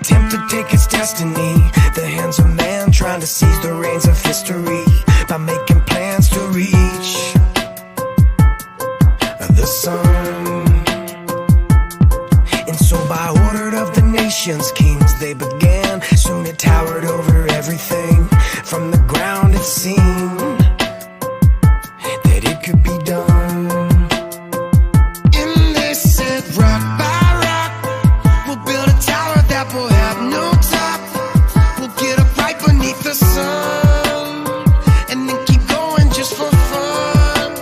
attempt to take its destiny. The hands of man trying to seize the reins of history by making plans to reach the sun. And so by order of the nations, kings they began. Soon it towered over everything. From the ground it seemed that it could be done. And they said rock by rock, we'll build a tower that will have no top. We'll get up right beneath the sun and then keep going just for fun.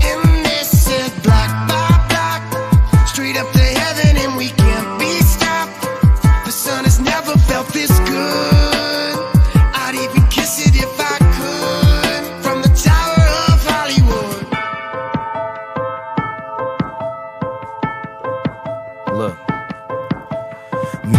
And they said block by block, straight up to heaven, and we can't be stopped. The sun has never felt this good. I'd even kiss it if I could. From the Tower of Hollywood. Look,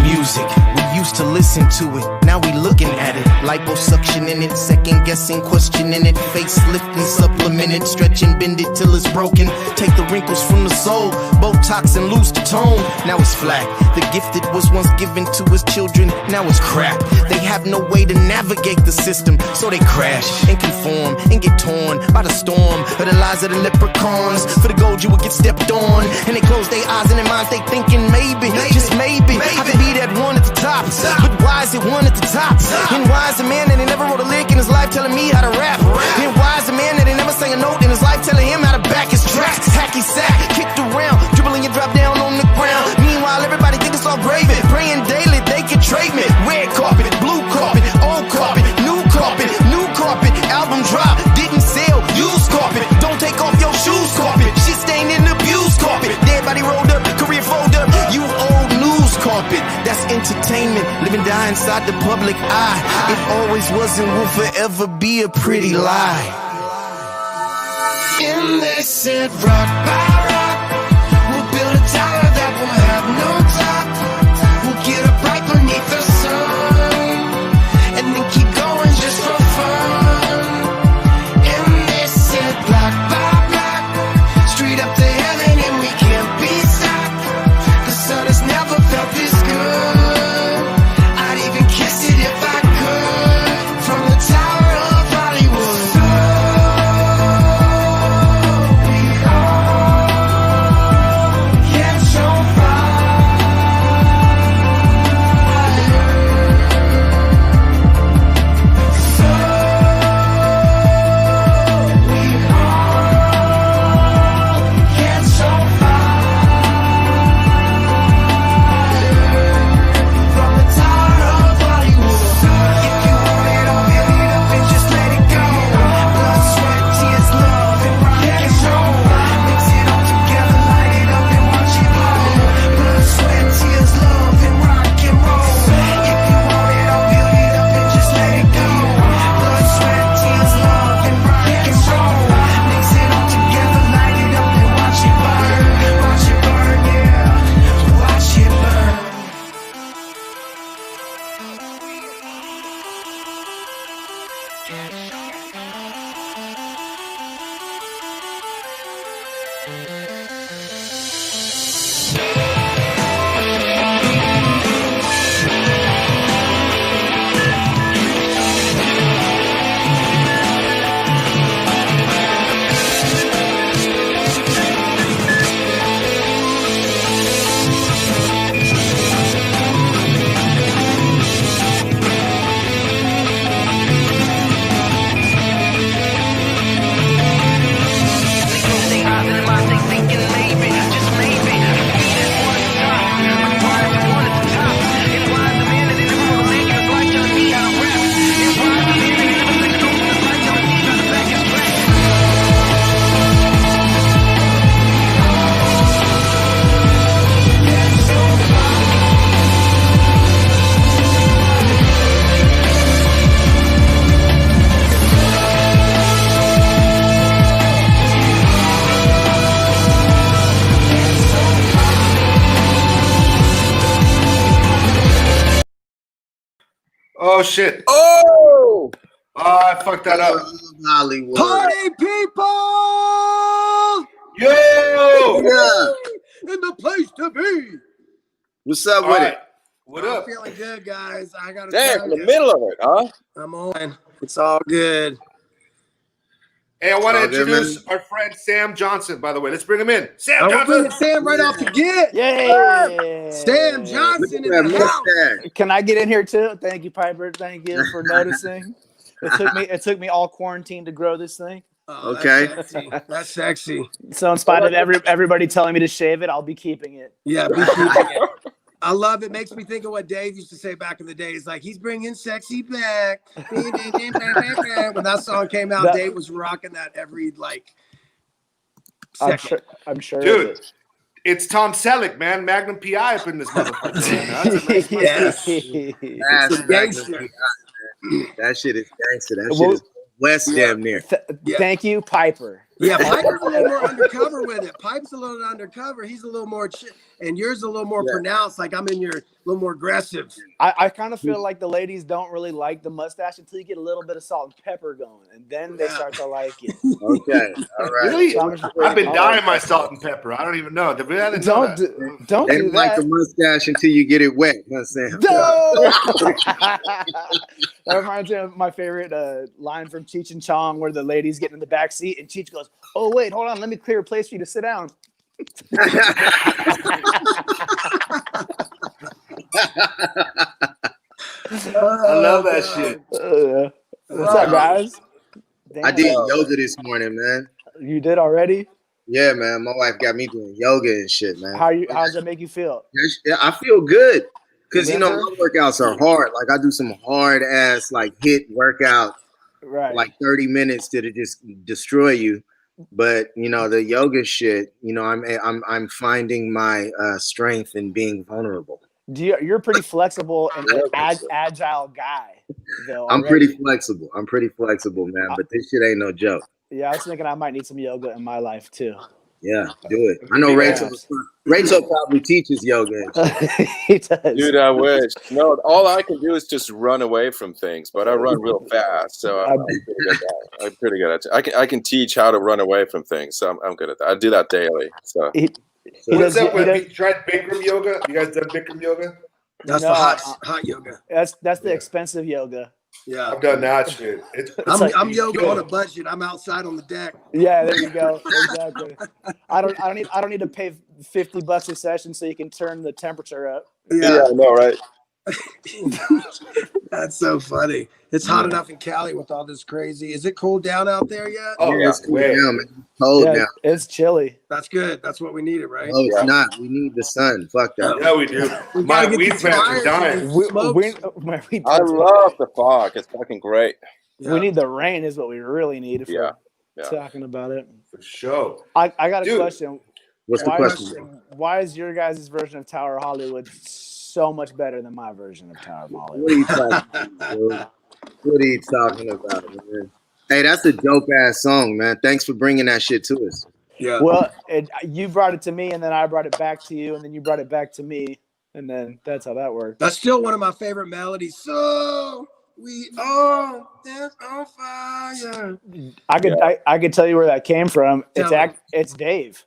music, we used to listen to it, now we looking at it. Liposuction in it, second guessing, questioning it. Facelifting, supplemented, stretching, bend it till it's broken. Take the wrinkles from the soul, Botox and lose the tone. Now it's flat. The gift that was once given to his children, now it's crap. They have no way to navigate the system, so they crash and conform and get torn by the storm of the lies of the leprechauns. For the gold you will get stepped on, and they close their eyes and their minds, they thinking maybe, just maybe I could be that one at the top. But why is it one at the top? And why is a man that ain't never wrote a lick in his life telling me how to rap? And why is a man that ain't never sang a note in his life telling him how to back his tracks? Hacky sack, kicked around, dribbling and drop down on the ground. Meanwhile, everybody think it's all gravy. Praying daily they can trade me. Red carpet, blue carpet, old carpet, new carpet, new carpet. Album drop, didn't sell, used carpet. Don't take off your shoes, carpet. Shit stained in abused carpet. Dead body rolled up, career fold up. You old news carpet. That's entertainment, live and die inside the public eye. It always was and will forever be a pretty lie. And they said rock by rock, we'll build a tower that will have no top. We'll get up right beneath the sun and then keep going just for fun. And they said block by block, straight up to heaven, and we can't be stopped. The sun has never felt this good. I'd even kiss it if I could. From the Tower of Hollywood. Oh shit! Oh, I fucked that up. Hollywood. Party people! Yo! Yeah. In the place to be. What's up All with right. it? What I'm up? feeling good, guys. I got to Damn, tell in the you. middle of it, huh? I'm on. It's all good. Hey, I want to All good, introduce our friend Sam Johnson, by the way. Let's bring him in. Sam We're bringing Johnson. Sam right off the get. Yay! Sam Look Johnson at in that the house. mustache. Can I get in here too? Thank you, Piper. Thank you for noticing. It took me all quarantine to grow this thing. Oh, Okay. That's sexy. That's sexy. So in spite of everybody telling me to shave it, I'll be keeping it. Yeah, be keeping it. I love it. Makes me think of what Dave used to say back in the day. He's like, he's bringing sexy back. When that song came out, Dave was rocking that every second. I'm sure. Dude, it's Tom Selleck, man. Magnum PI up in this motherfucker right now. That's a nice mustache. That's It's a gangster. Magnum PI, man. That shit is gangster. That shit is West damn near. Thank you, Piper. Yeah, Piper's a little more undercover with it. Pipe's a little undercover. He's a little more, and yours a little more pronounced. Like I'm in your, a little more aggressive. I kind of feel like the ladies don't really like the mustache until you get a little bit of salt and pepper going, and then they start to like it. Okay, all right. Really? So I've been dying my salt and pepper. I don't even know. Did we have to know Don't that? don't They do don't like that. the mustache until you get it wet. You know what I'm saying? No! That reminds me of my favorite line from Cheech and Chong, where the ladies get in the back seat and Cheech goes, "Oh wait, hold on, let me clear a place for you to sit down." I love that shit. What's up, guys? I did yoga this morning, man. You did already? Yeah, man. My wife got me doing yoga and shit, man. How does that make you feel? Yeah, I feel good because you know Remember? my workouts are hard. Like I do some hard ass like hit workout, Right. like 30 minutes to just destroy you. But you know the yoga shit. You know I'm finding my strength in being vulnerable. You're a pretty flexible and agile guy, though. I'm already. pretty flexible. I'm pretty flexible, man. But this shit ain't no joke. Yeah, I was thinking I might need some yoga in my life too. Yeah, do it. I know Rachel. Rachel probably teaches yoga. He does. Dude, I wish. No, all I can do is just run away from things, but I run real fast, so I'm pretty good at that. I'm pretty good at it. I can teach how to run away from things, so I'm good at that. I do that daily. So What's up with you tried Bikram yoga? You guys done Bikram yoga? That's the hot yoga. That's the expensive yoga. Yeah, I've done that shit. I'm yoga on a budget. I'm outside on the deck. Yeah, there you go. Exactly. I don't need to pay $50 a session so you can turn the temperature up. Yeah, I know, right? That's so funny. It's hot enough in Cali with all this crazy. Is it cooled down out there yet? Oh, Yeah, it's cool now, man. It's cold now. It's chilly. That's good. That's what we needed, right? Oh, it's not. We need the sun. Fuck that. Yeah, we do. We My gotta get weed these plants are fires dying. and I love the fog. It's fucking great. We need the rain is what we really need if Yeah. we're talking about it. For sure. I got a question. What's the question? Why is your guys' version of Tower of Hollywood so much better than my version of Tower of What Hollywood? are you talking about, bro? What are you talking about, man? Hey, that's a dope ass song, man. Thanks for bringing that shit to us. Yeah. Well, you brought it to me, and then I brought it back to you, and then you brought it back to me, and then that's how that worked. That's still one of my favorite melodies. So we all dance on fire. I could tell you where that came from. It's Dave.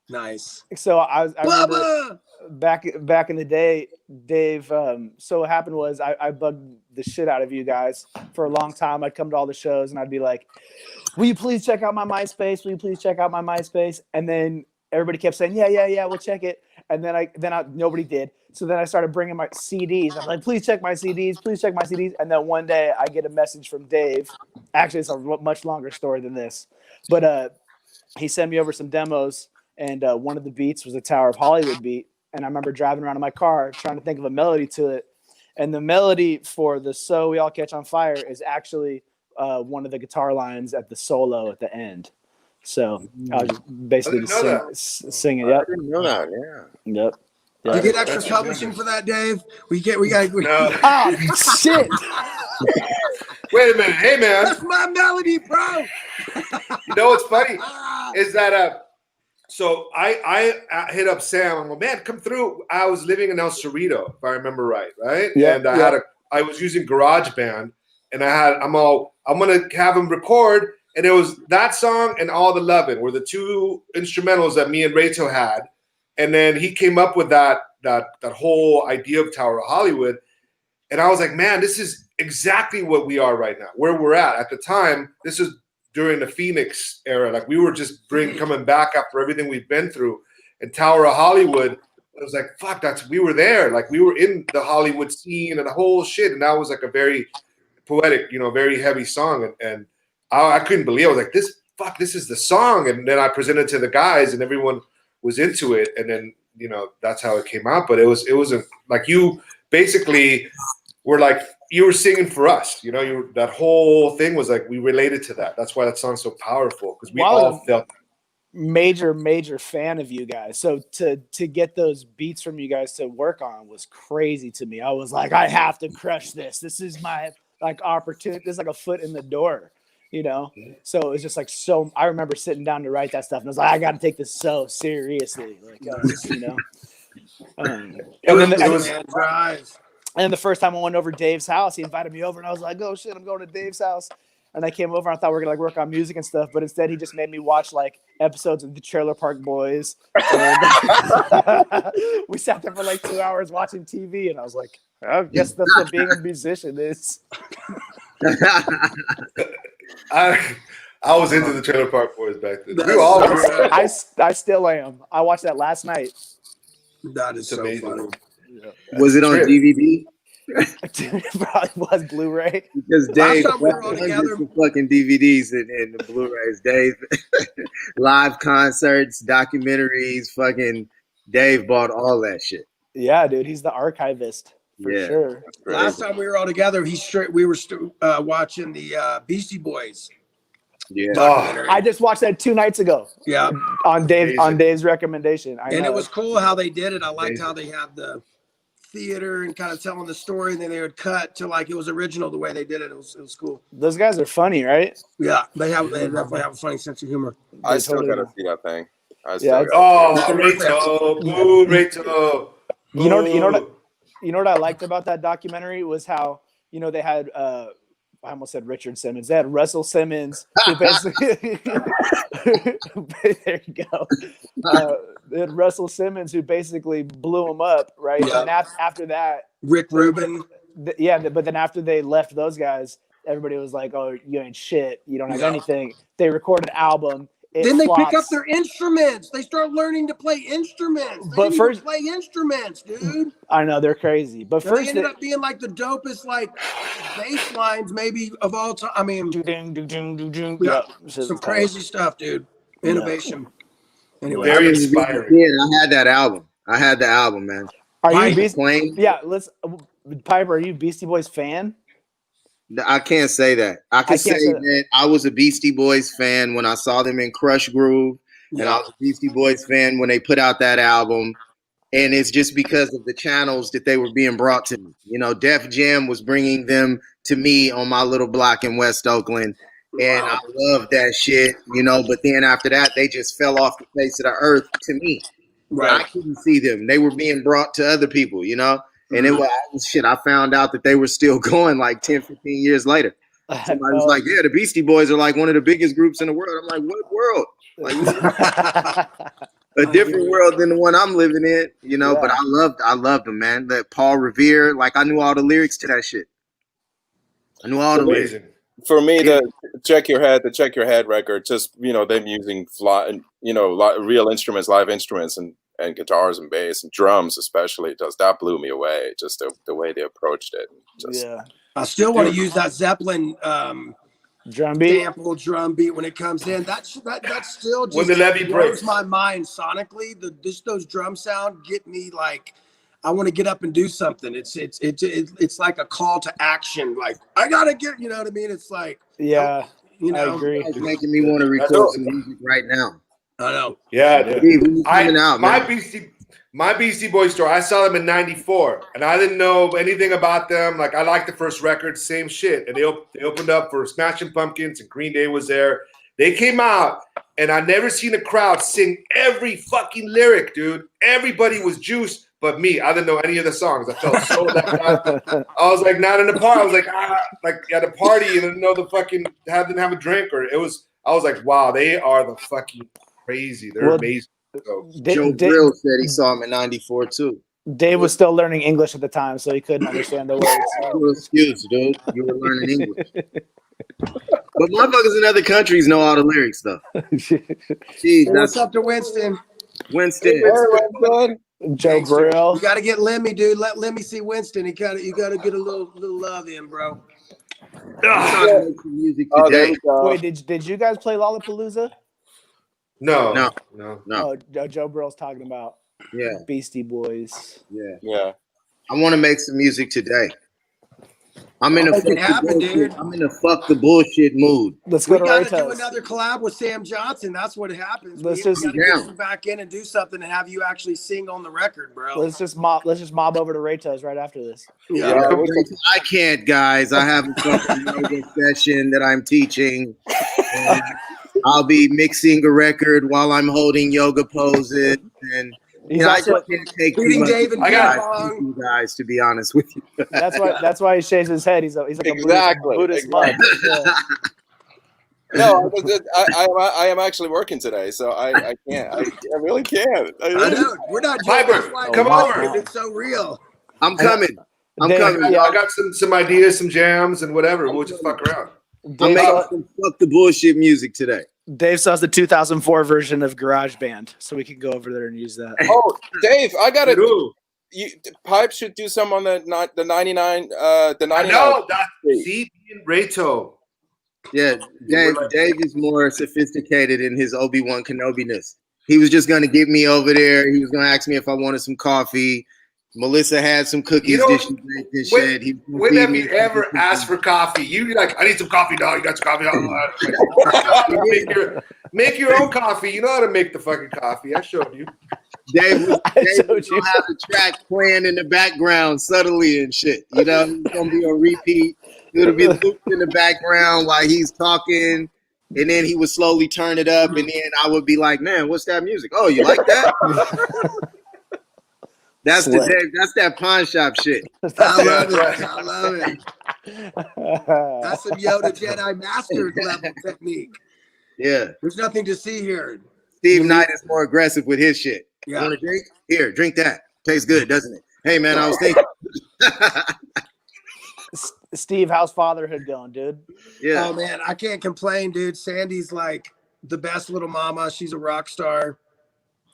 Nice. So I remember back in the day, Dave. So what happened was I bugged the shit out of you guys for a long time. I'd come to all the shows and I'd be like, "Will you please check out my MySpace? Will you please check out my MySpace?" And then everybody kept saying, "Yeah, we'll check it." And then nobody did. So then I started bringing my CDs. I'm like, "Please check my CDs. Please check my CDs." And then one day I get a message from Dave. Actually, it's a much longer story than this, but he sent me over some demos. And one of the beats was a Tower of Hollywood beat. And I remember driving around in my car trying to think of a melody to it. And the melody for the "So We All Catch on Fire" is actually one of the guitar lines at the solo at the end. So I was basically sing it. Yep. I didn't know that. Yeah. Yep. You get extra publishing for that, Dave? We got. No. Oh, shit. Wait a minute. Hey, man. That's my melody, bro. You know what's funny is that so I hit up Sam. I'm like, "Man, come through." I was living in El Cerrito, if I remember right? Yeah, and I was using GarageBand, and I'm gonna have him record, and it was that song and "All the Lovin' were the two instrumentals that me and Rachel had And then he came up with that whole idea of Tower of Hollywood. And I was like, man, this is exactly what we are right now, where we're at the time. This is during the Phoenix era. Like we were just coming back after everything we've been through. And Tower of Hollywood, I was like, fuck, we were there. Like we were in the Hollywood scene and the whole shit. And that was like a very poetic, very heavy song. And I couldn't believe it. I was like, this is the song. And then I presented to the guys and everyone was into it. And then, that's how it came out. But it was like you basically were like, you were singing for us, that whole thing was like, we related to that. That's why that song's so powerful. Because we all felt major fan of you guys. So to get those beats from you guys to work on was crazy to me. I was like, I have to crush this. This is my like opportunity. This is like a foot in the door, So it was just like I remember sitting down to write that stuff and I was like, I got to take this so seriously. Like, and the first time I went over to Dave's house, he invited me over and I was like, oh shit, I'm going to Dave's house. And I came over and I thought we were going to like work on music and stuff. But instead he just made me watch like episodes of the Trailer Park Boys. We sat there for like 2 hours watching TV. And I was like, I guess that's what being a musician is. I was into the Trailer Park Boys back then. We all were. I still am. I watched that last night. That is so amazing. funny. Yeah. Was it on DVD? It probably was Blu-ray. Because Dave we were all together. Fucking DVDs and the Blu-rays. Dave, live concerts, documentaries. Fucking Dave bought all that shit. Yeah, dude, he's the archivist for sure. Last time we were all together, we were watching the Beastie Boys. Yeah, I just watched that 2 nights ago. Yeah, on Dave's recommendation. It was cool how they did it. I liked how they had the theater and kind of telling the story, and then they would cut to like it was original the way they did it. It was cool. Those guys are funny, right? Yeah, they definitely have a funny sense of humor. I still gotta see that thing. Rachel. You know what I liked about that documentary was how they had I almost said Richard Simmons. They had Russell Simmons, who basically there you go. They had Russell Simmons, who basically blew him up, right? Yeah. And after that, Rick Rubin. But then after they left those guys, everybody was like, "Oh, you ain't shit. You don't have anything." They recorded an album. Then they pick up their instruments. They start learning to play instruments. They didn't play instruments, dude. I know they're crazy, but first they ended up being like the dopest like bass lines maybe of all time. I mean, some crazy stuff, dude. Innovation. Anyway, very inspiring. Yeah, I had that album. I had the album, man. Are you playing? Yeah, Piper, are you Beastie Boys fan? I can't say that. I can say that I was a Beastie Boys fan when I saw them in Crush Groove, and I was a Beastie Boys fan when they put out that album. And it's just because of the channels that they were being brought to me. Def Jam was bringing them to me on my little block in West Oakland, and I loved that shit. But then after that, they just fell off the face of the earth to me. Right, I couldn't see them. They were being brought to other people. And it was shit. I found out that they were still going like 10, 15 years later. Somebody was like, yeah, the Beastie Boys are like one of the biggest groups in the world. I'm like, what world? Like, a different world than the one I'm living in, but I loved them, man. That Paul Revere, like I knew all the lyrics to that shit. I knew all the lyrics. For me, the Check Your Head record, just, them using real instruments, live instruments, and guitars and bass and drums especially, that blew me away. Just the way they approached it. I still want to use that Zeppelin drum beat, sample drum beat when it comes in. That still just when the levee breaks my mind sonically. Those drum sound get me like I want to get up and do something. It's like a call to action. Like I gotta get, you know what I mean? It's like I agree. It's making me want to record some music right now. I know. Yeah, dude. My Beastie Boys story, I saw them in '94, and I didn't know anything about them. Like, I liked the first record, same shit. And they opened up for Smashing Pumpkins, and Green Day was there. They came out, and I never seen a crowd sing every fucking lyric, dude. Everybody was juiced, but me. I didn't know any of the songs. I felt so left out. I was like, not in the party. I was like at a party, and didn't know didn't have a drink, or I was like, wow, they are the fucking crazy. They're amazing. So Joe Brill said he saw him in '94 too. Dave was still learning English at the time, so he couldn't understand the words. No excuse, dude. You were learning English. But motherfuckers in other countries know all the lyrics, though. Jeez, What's up to Winston? Winston. Joe Brill. You got to get Lemmy, dude. Let Lemmy see Winston. You got to get a little love in, bro. Music today. Wait, did you guys play Lollapalooza? No. Oh, Joe Brill's talking about Beastie Boys. Yeah. I want to make some music today. I'm in a fuck the bullshit mood. Let's go to Rayto's. Rayto's. Do another collab with Sam Johnson. That's what happens. Let's We just gotta get you back in and do something and have you actually sing on the record, bro. Let's just mob over to Rayto's right after this. I can't, guys. I have a fucking yoga session that I'm teaching. And I'll be mixing a record while I'm holding yoga poses, and I just can't take too much you guys, to be honest with you. That's why he shaves his head. He's like a Buddhist monk. Yeah. No, I am actually working today, so I can't. I really can't. I know. We're not joking. Come over. It's so real. I'm coming. Yeah. I got some ideas, some jams, and whatever. We'll just fuck around. I'm making some fuck the bullshit music today. Dave saw the 2004 version of GarageBand, so we can go over there and use that. Oh, Dave, I got it. Pipe should do some on the 99. The 99. I know that. See, Rayto. Yeah, Dave is more sophisticated in his Obi-Wan Kenobi-ness. He was just gonna get me over there. He was gonna ask me if I wanted some coffee. Melissa had some cookies. When have you ever asked for coffee? You like, I need some coffee, dog. You got some coffee? Make your own coffee. You know how to make the fucking coffee. I showed you. Dave will have the track playing in the background subtly and shit. You know, it's gonna be a repeat. It'll be looped in the background while he's talking, and then he would slowly turn it up, and then I would be like, "Man, what's that music? Oh, you like that?" That's that pawn shop shit. I love it. That's some Yoda Jedi Master level technique. Yeah. There's nothing to see here. Steve Knight is more aggressive with his shit. Yeah. You want a drink? Here, drink that. Tastes good, doesn't it? Hey, man, I was thinking. Steve, how's fatherhood going, dude? Yeah. Oh, man, I can't complain, dude. Sandy's like the best little mama. She's a rock star.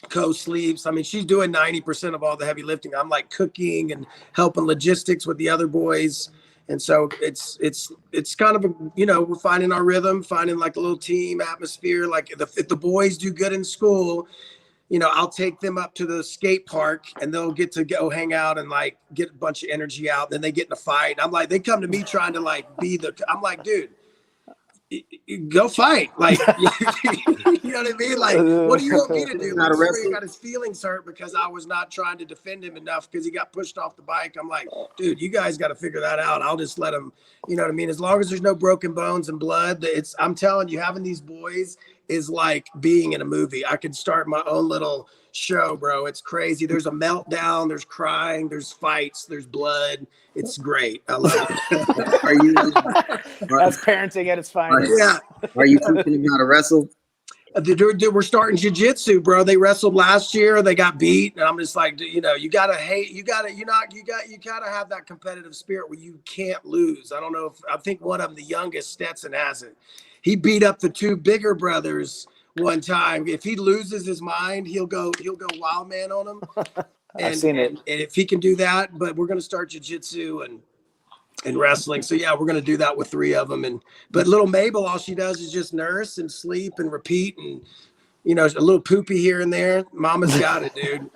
Co-sleeps. I mean, she's doing 90% of all the heavy lifting. I'm like cooking and helping logistics with the other boys. And so it's kind of we're finding our rhythm, finding like a little team atmosphere. Like if the boys do good in school, I'll take them up to the skate park and they'll get to go hang out and like get a bunch of energy out. Then they get in a fight. I'm like, they come to me trying to like I'm like, dude, go fight. Like, you know what I mean? Like, what do you want me to do? He got his feelings hurt because I was not trying to defend him enough because he got pushed off the bike. I'm like, dude, you guys got to figure that out. I'll just let him, you know what I mean? As long as there's no broken bones and blood, I'm telling you, having these boys is like being in a movie. I could start my own little show, bro. It's crazy. There's a meltdown, there's crying, there's fights, there's blood. It's great. I love it. That's parenting at its finest. Yeah. Are you teaching them how to wrestle? We're starting jiu-jitsu, bro. They wrestled last year. They got beat, and I'm just like, you gotta have that competitive spirit where you can't lose. I think one of them, the youngest, Stetson, has it. He beat up the two bigger brothers one time. If he loses his mind, he'll go wild man on him. I've seen it. And if he can do that, but we're gonna start jiu-jitsu and wrestling. So yeah, we're gonna do that with three of them. But little Mabel, all she does is just nurse and sleep and repeat, and a little poopy here and there. Mama's got it, dude.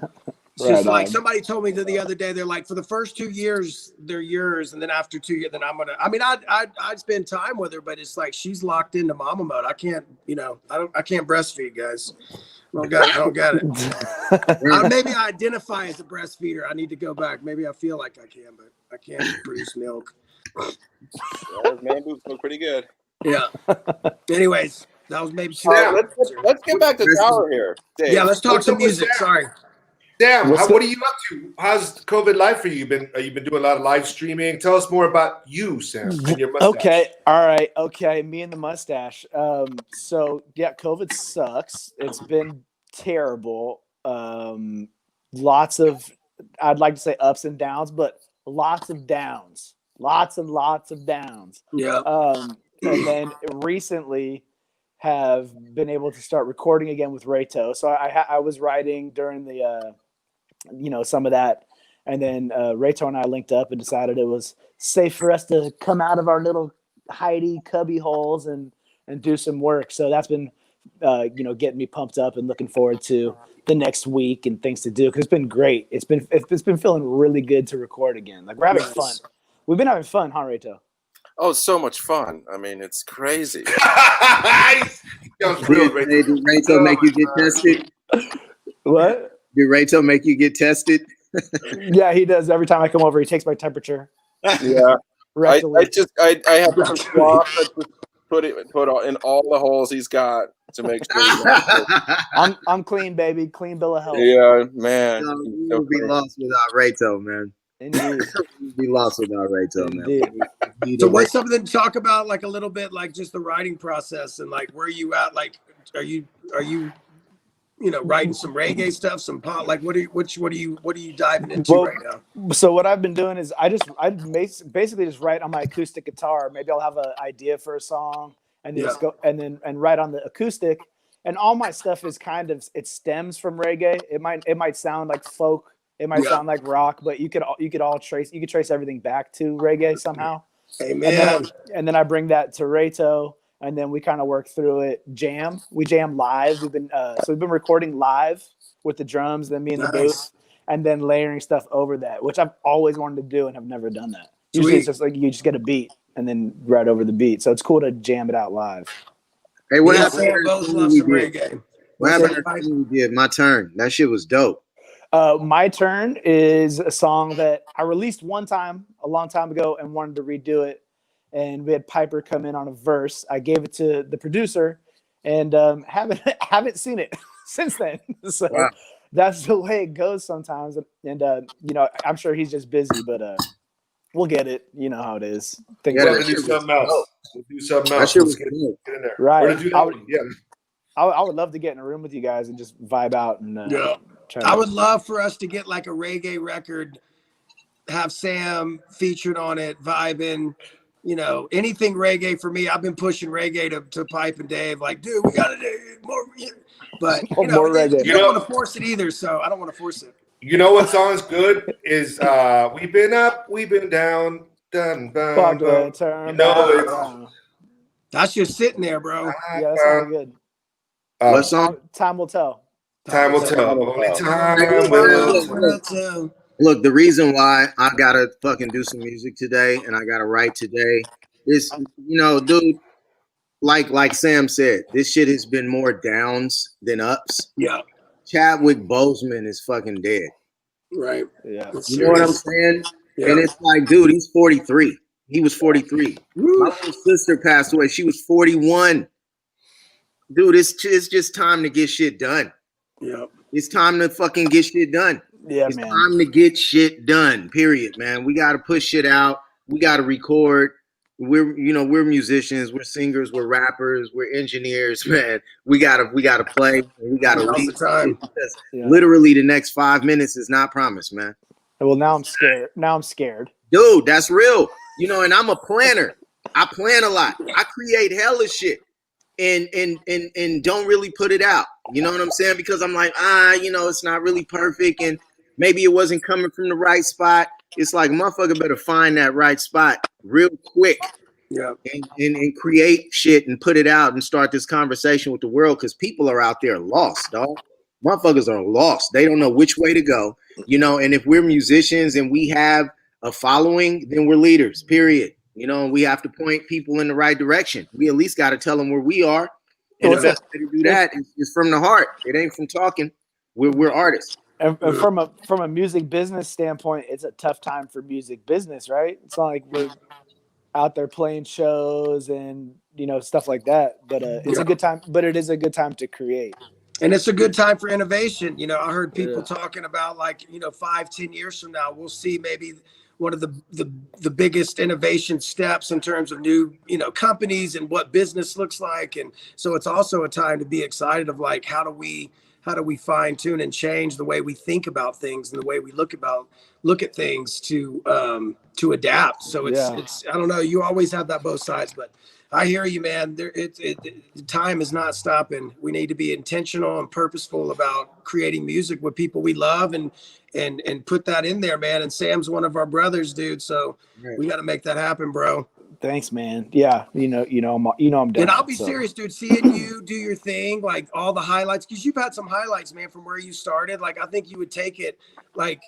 It's just like somebody told me the other day, they're like, for the first 2 years, they're yours. And then after 2 years, then I'd spend time with her, but it's like, she's locked into mama mode. I can't, I can't breastfeed, guys. I don't got it. Maybe I identify as a breastfeeder. I need to go back. Maybe I feel like I can, but I can't produce milk. Man boobs look pretty good. Yeah. Anyways, that was maybe too. Let's get back to Tower here, Dave. Yeah, let's talk some music. Sorry. Sam, what are you up to? How's COVID life for you? You've been doing a lot of live streaming. Tell us more about you, Sam, and your mustache. Okay, all right, okay. Me and the mustache. So yeah, COVID sucks. It's been terrible. Lots of, I'd like to say ups and downs, but lots of downs, lots and lots of downs. Yeah. And then recently have been able to start recording again with Rayto. So I was writing during the, some of that. And then Rayto and I linked up and decided it was safe for us to come out of our little hidey cubby holes and do some work. So that's been, getting me pumped up and looking forward to the next week and things to do. Cause it's been great. It's been feeling really good to record again. Like we're having fun. We've been having fun, huh, Rayto? Oh, it's so much fun. I mean, it's crazy. Did Rayto make you get tested? What? Did Rayto make you get tested? Yeah, he does. Every time I come over, he takes my temperature. Yeah. I have different cloth that put in all the holes he's got to make sure. I'm clean, baby. Clean bill of health. Yeah, man. No, you would be lost without Rayto, man. Indeed. You'd be lost without Rayto, man. So what's something to talk about, like a little bit, like just the writing process and like where you at? Like, are you writing some reggae stuff, some pop? Like, what are you diving into right now? So what I've been doing is I basically just write on my acoustic guitar. Maybe I'll have an idea for a song and then just go and write on the acoustic. And all my stuff is it stems from reggae. It might sound like folk. It might sound like rock, but you could trace everything back to reggae somehow. Amen. And then I bring that to Rayto, and then we kind of work through it. We jam live. We've been recording live with the drums, then me in the booth, and then layering stuff over that, which I've always wanted to do and have never done that. Usually it's just like you just get a beat and then right over the beat. So it's cool to jam it out live. Hey, what happened? Both love some reggae. What happened? We did My Turn. That shit was dope. My Turn is a song that I released one time a long time ago and wanted to redo it. And we had Piper come in on a verse. I gave it to the producer and haven't seen it since then. So that's the way it goes sometimes. And I'm sure he's just busy, but we'll get it. You know how it is. We'll do something else. That shit was get in there. Right. I would love to get in a room with you guys and just vibe out and I would love for us to get like a reggae record, have Sam featured on it, vibing, anything reggae for me. I've been pushing reggae to Pipe and Dave, like, dude, we gotta do more. But more reggae. You don't want to force it either, so I don't want to force it. You know what song's good is we've been up, we've been down, done, That's just sitting there, bro. Yeah, that sounds good. What song? Time will tell. Time will tell. Only time will tell. Look, the reason why I gotta fucking do some music today and I gotta write today is, dude, like Sam said, this shit has been more downs than ups. Yeah. Chadwick Boseman is fucking dead. Right. Yeah. You know what I'm saying? Yeah. And it's like, dude, he's 43. He was 43. Woo. My little sister passed away. She was 41. Dude, it's just time to get shit done. Yeah. It's time to fucking get shit done. Yeah, it's man. time to get shit done. Period, man. We got to push shit out. We got to record. We're musicians. We're singers. We're rappers. We're engineers, man. We gotta play. We gotta leave. Literally, the next 5 minutes is not promised, man. Well, now I'm scared. Dude, that's real. And I'm a planner. I plan a lot. I create hella shit. And don't really put it out. You know what I'm saying? Because I'm like, it's not really perfect, and maybe it wasn't coming from the right spot. It's like, motherfucker better find that right spot real quick. Yeah. And create shit and put it out and start this conversation with the world, because people are out there lost, dog. Motherfuckers are lost. They don't know which way to go. And if we're musicians and we have a following, then we're leaders, period. We have to point people in the right direction. We at least got to tell them where we are. And the best way to do that is from the heart. It ain't from talking. We're artists. And from a music business standpoint, it's a tough time for music business, right? It's not like we're out there playing shows and stuff like that. But it's a good time. But it is a good time to create. And it's a good time for innovation. I heard people talking about 5-10 years from now, we'll see maybe one of the biggest innovation steps in terms of new, companies and what business looks like. And so it's also a time to be excited of like, how do we how do we fine tune and change the way we think about things and the way we look at things to adapt. So it's I don't know, you always have that both sides, but I hear you, man. Time is not stopping. We need to be intentional and purposeful about creating music with people we love and put that in there, man. And Sam's one of our brothers, dude. So we got to make that happen, bro. Thanks, man. Yeah, I'm down. And I'll be serious, dude. Seeing you do your thing, like all the highlights, because you've had some highlights, man, from where you started. Like I think you would take it, like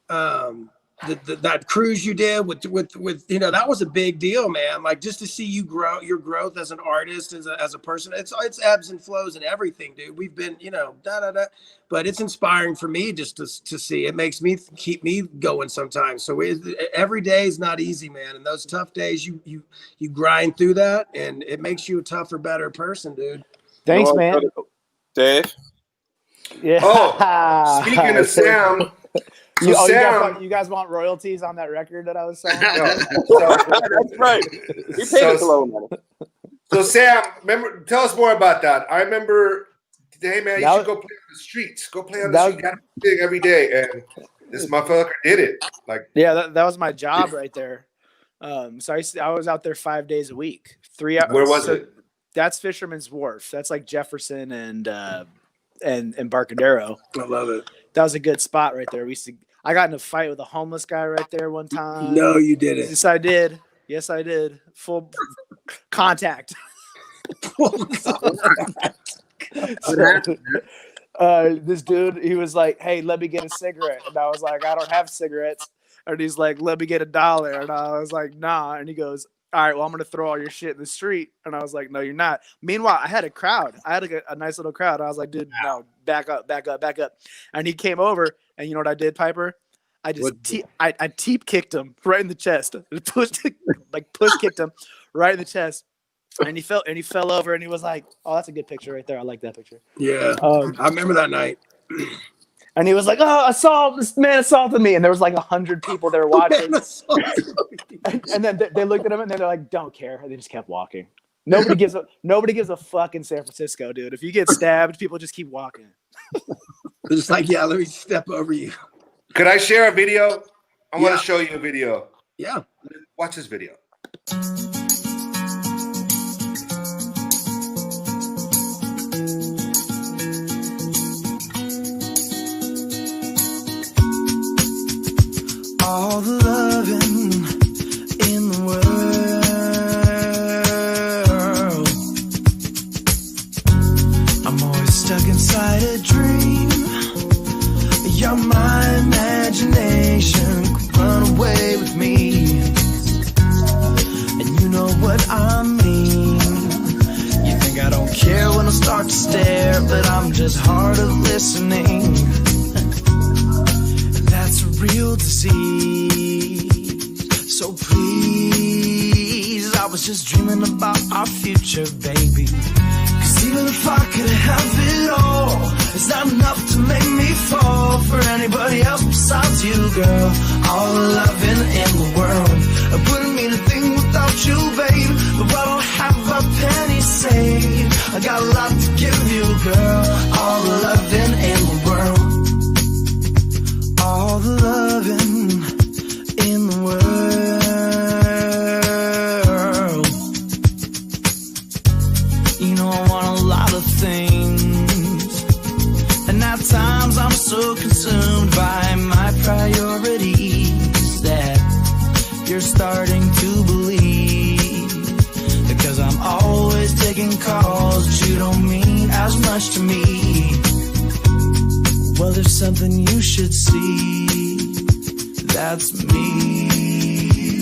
that cruise you did with that was a big deal, man. Like just to see you grow, your growth as an artist, as a person. It's ebbs and flows and everything, dude. We've been but it's inspiring for me just to see. It makes me keep me going sometimes. So every day is not easy, man. And those tough days, you grind through that, and it makes you a tougher, better person, dude. Thanks, man. Dave. Yeah. Oh, speaking of Sam. So you guys want royalties on that record that I was selling? That's right. We paid us a little money. So Sam, tell us more about that. I remember, hey man, you should go play on the streets. Go play on the street. Got a thing every day, and this motherfucker did it. Like, yeah, that was my job right there. So I was out there 5 days a week, 3 hours. Where was it? That's Fisherman's Wharf. That's like Jefferson and Barcadero. I love it. That was a good spot right there. I got in a fight with a homeless guy right there one time. No, you didn't. Yes, I did. Yes, I did. Full contact. This dude, he was like, "Hey, let me get a cigarette," and I was like, "I don't have cigarettes." And he's like, "Let me get $1," and I was like, "Nah." And he goes, "All right, well, I'm gonna throw all your shit in the street." And I was like, "No, you're not." Meanwhile, I had a crowd. I had a nice little crowd. I was like, "Dude, no, back up." And he came over, and you know what I did, Piper? I just I teep kicked him right in the chest. Push kicked him right in the chest, and he fell over, and he was like, "Oh, that's a good picture right there. I like that picture." Yeah, I remember that night. And he was like, "Oh, this man assaulted me," and there was like 100 people there watching. And then they looked at him, and they're like, "Don't care," and they just kept walking. Nobody gives a fuck in San Francisco, dude. If you get stabbed, people just keep walking. It's like, yeah, let me step over you. Could I share a video? I want to show you a video. Yeah. Watch this video. All the loving in the world. I'm always stuck inside a dream. You're my imagination, could run away with me. And you know what I mean. You think I don't care when I start to stare, but I'm just hard of listening. That's a real disease. So please, I was just dreaming about our future, baby. Cause even if I could have it all, it's not enough to make me fall for anybody else besides you, girl. All the loving in the world, it wouldn't mean a thing without you, babe. But I don't have a penny saved. I got a lot to give you, girl. All the loving in the world. All the loving in the world. You know I want a lot of things, and at times I'm so consumed by my priorities that you're starting to believe. Because I'm always taking calls, but you don't mean as much to me. Well, there's something you should see. That's me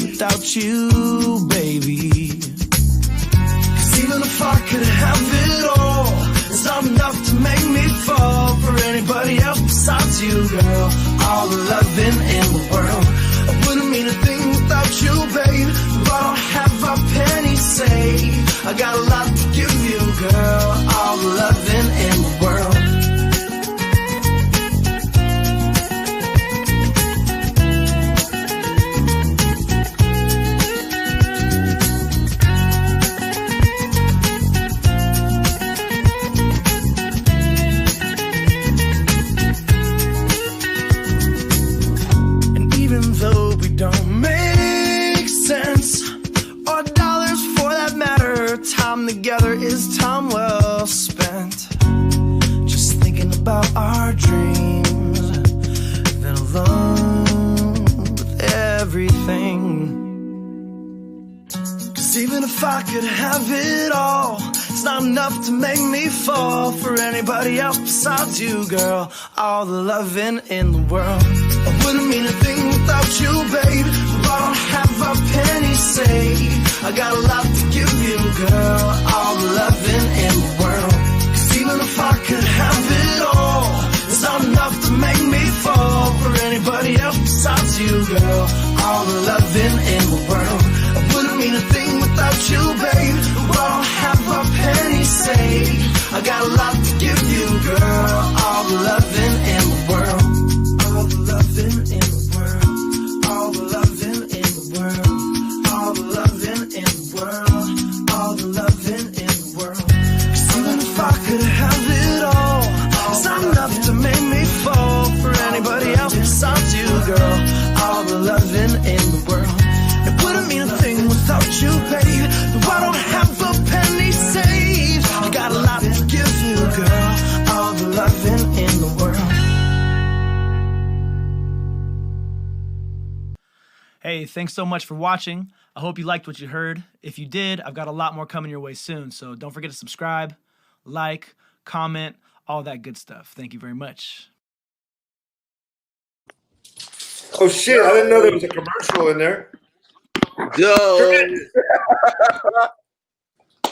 without you, baby. Cause even if I could have it all, it's not enough to make me fall for anybody else besides you, girl. All the loving in the world, I wouldn't mean a thing without you, babe. But I don't have a penny saved. I got a lot to give you, girl. All the loving in the world. time together is time well spent. Just thinking about our dreams, been alone with everything. Cause even if I could have it all, it's not enough to make me fall for anybody else besides you, girl. All the loving in the world, I wouldn't mean a thing without you, babe. If I don't have a penny saved, I got a lot to give you, girl. All the loving in the world. Cause even if I could have it all, it's not enough to make me fall for anybody else besides you, girl. All the loving in the world. I wouldn't mean a thing without you, babe. If I don't have a penny saved, I got a lot to give you, girl. All the loving in the world. All the loving in the world. All the loving in the world. All the loving in the world. All the loving in the world. Cause even if I could have it all, it's not enough to make me fall for anybody else besides you, girl. All the loving in the world. It wouldn't mean a thing without you, babe. Though I don't have a penny saved, I got a lot to give you, girl. All the loving in the world. Hey, thanks so much for watching. I hope you liked what you heard. If you did, I've got a lot more coming your way soon, so don't forget to subscribe, like, comment, all that good stuff. Thank you very much. Oh shit, I didn't know there was a commercial in there. Yo.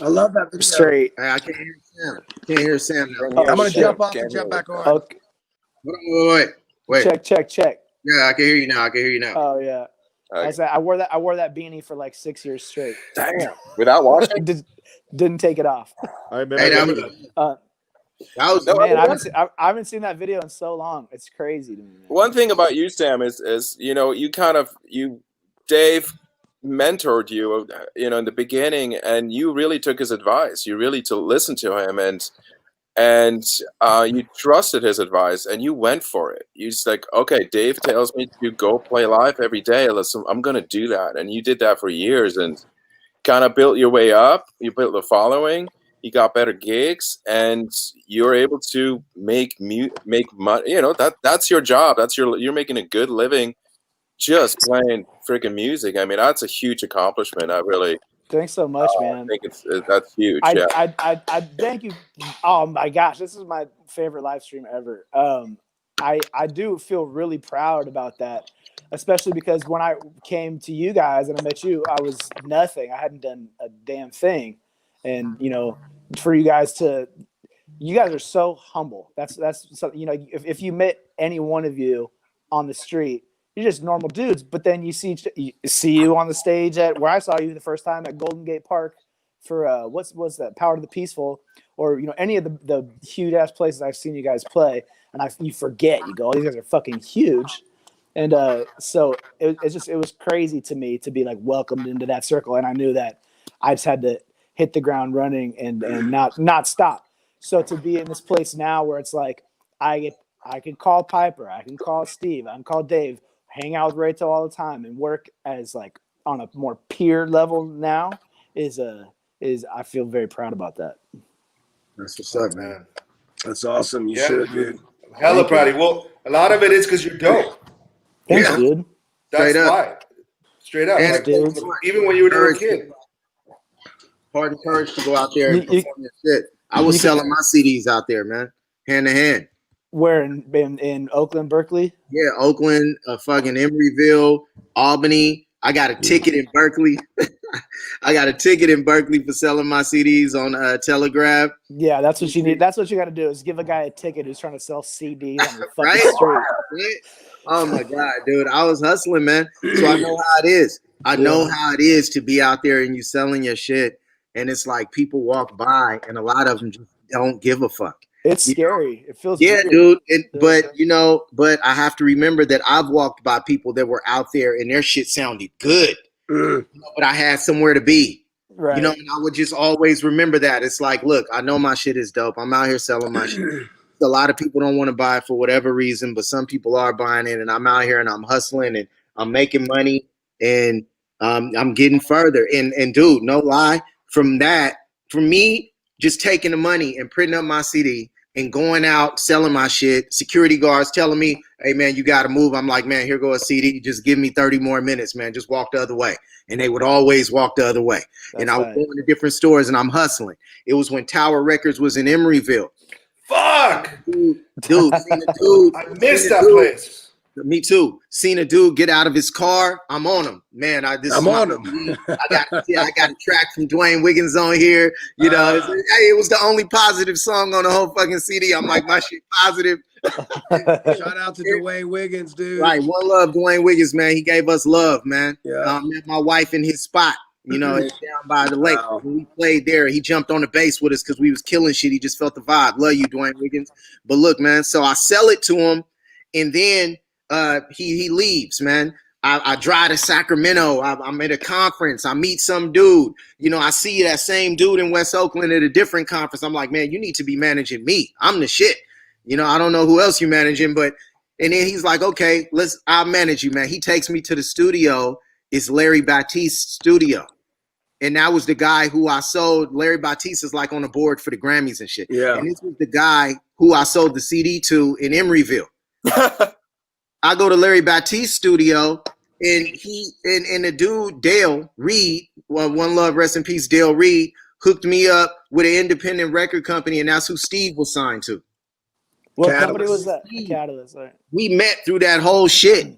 I love that video. Straight. Hey, I can't hear Sam. Can't hear Sam now. I'm gonna shit. jump off and jump back on. Okay. Wait. Check. Yeah, I can hear you now. I can hear you now. Oh yeah. I said I wore that beanie for like 6 years straight. Damn. Without washing? Didn't take it off. I remember Hey, that was Man, I haven't seen that video in so long. It's crazy to me. Man. One thing about you, Sam, is you know, Dave mentored you, you know, in the beginning, and you really took his advice. You really listened to him, and you trusted his advice, and you went for it. You just like, okay, Dave tells me to go play live every day. Listen, I'm gonna do that, and you did that for years, and kind of built your way up. You built the following. You got better gigs, and you're able to make money. You know, that's your job. You're making a good living just playing freaking music. I mean, that's a huge accomplishment. I really Thanks so much, man. I think that's huge. I thank you. Oh my gosh, this is my favorite live stream ever. I do feel really proud about that, especially because when I came to you guys and I met you, I was nothing. I hadn't done a damn thing. And, you know, for you guys are so humble. That's something, you know, if you met any one of you on the street, you're just normal dudes. But then you see you on the stage at where I saw you the first time at Golden Gate Park for what's that, Power to the Peaceful, or, you know, any of the huge ass places I've seen you guys play. And you forget, you go, oh, these guys are fucking huge. And so it was crazy to me to be like welcomed into that circle. And I knew that I just had to hit the ground running and not stop. So to be in this place now where it's like I can call Piper, I can call Steve, I can call Dave, hang out with Rachel all the time, and work as like on a more peer level now is I feel very proud about that. That's what's up, man. That's awesome. You should, dude. Hella proud. Well, a lot of it is because you're dope. Thanks, Yeah. dude. That's Straight up. why. Straight up. And Like, dude. even when you were a kid. Hard and courage to go out there and You- perform your shit. I was selling my CDs out there, man, hand to hand. Where in Oakland, Berkeley? Yeah, Oakland, fucking Emeryville, Albany. I got a ticket in Berkeley. I got a ticket in Berkeley for selling my CDs on Telegraph. Yeah, that's what you need. That's what you got to do is give a guy a ticket who's trying to sell CDs on the fucking Right? street. Right? Oh my God, dude. I was hustling, man. So I know how it is. I know how it is to be out there and you selling your shit. And it's like people walk by and a lot of them just don't give a fuck. It's scary. It feels Yeah, weird. dude. But I have to remember that I've walked by people that were out there and their shit sounded good. But I had somewhere to be. Right. You know, and I would just always remember that. It's like, look, I know my shit is dope. I'm out here selling my shit. A lot of people don't want to buy it for whatever reason, but some people are buying it, and I'm out here and I'm hustling and I'm making money and I'm getting further. And dude, no lie, from that for me, just taking the money and printing up my CD and going out, selling my shit, security guards telling me, hey, man, you got to move. I'm like, man, here go a CD. Just give me 30 more minutes, man. Just walk the other way. And they would always walk the other way. That's and I was right. going to different stores and I'm hustling. It was when Tower Records was in Emeryville. Fuck! Dude, seen a dude. I missed that place. Me too. Seen a dude get out of his car. I'm on him, man. I'm on him. I got a track from Dwayne Wiggins on here. You know, it was the only positive song on the whole fucking CD. I'm like, my shit positive. Shout out to Dwayne Wiggins, dude. Right, one love, Dwayne Wiggins, man. He gave us love, man. Yeah. Met my wife in his spot. You know, it's down by the lake. Wow. When we played there, he jumped on the bass with us because we was killing shit. He just felt the vibe. Love you, Dwayne Wiggins. But look, man, so I sell it to him, and then he leaves, man. I drive to Sacramento. I'm at a conference. I meet some dude. You know, I see that same dude in West Oakland at a different conference. I'm like, man, you need to be managing me. I'm the shit. You know, I don't know who else you're managing, but and then he's like, okay, I'll manage you, man. He takes me to the studio. It's Larry Batiste's studio. And that was the guy who I sold. Larry Batiste is like on the board for the Grammys and shit. Yeah. And this was the guy who I sold the CD to in Emeryville. I go to Larry Batiste's studio, and and the dude, Dale Reed, well, one love, rest in peace, Dale Reed, hooked me up with an independent record company, and that's who Steve was signed to. What Catalyst. company was that? Catalyst. Right. We met through that whole shit.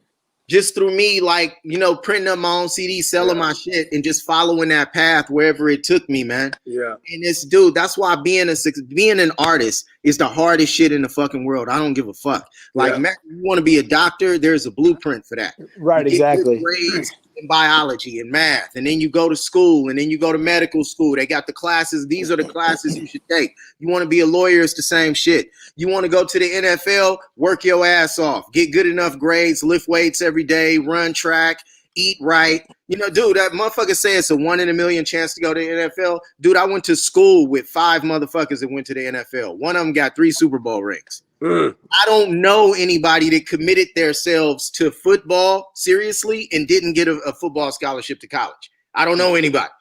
Just through me, like, you know, printing up my own CD, selling my shit, and just following that path wherever it took me, man. Yeah. And this dude, that's why being an artist is the hardest shit in the fucking world. I don't give a fuck. Like, man, you want to be a doctor, there's a blueprint for that. Right, You get good exactly. grades in biology and math, and then you go to school, and then you go to medical school. They got the classes. These are the classes you should take. You want to be a lawyer, it's the same shit. You want to go to the NFL, work your ass off, get good enough grades, lift weights every day, run track, eat right. You know, dude, that motherfucker say it's a 1 in a million chance to go to the NFL. Dude, I went to school with 5 motherfuckers that went to the NFL. One of them got 3 Super Bowl rings. I don't know anybody that committed themselves to football seriously and didn't get a football scholarship to college. I don't know anybody.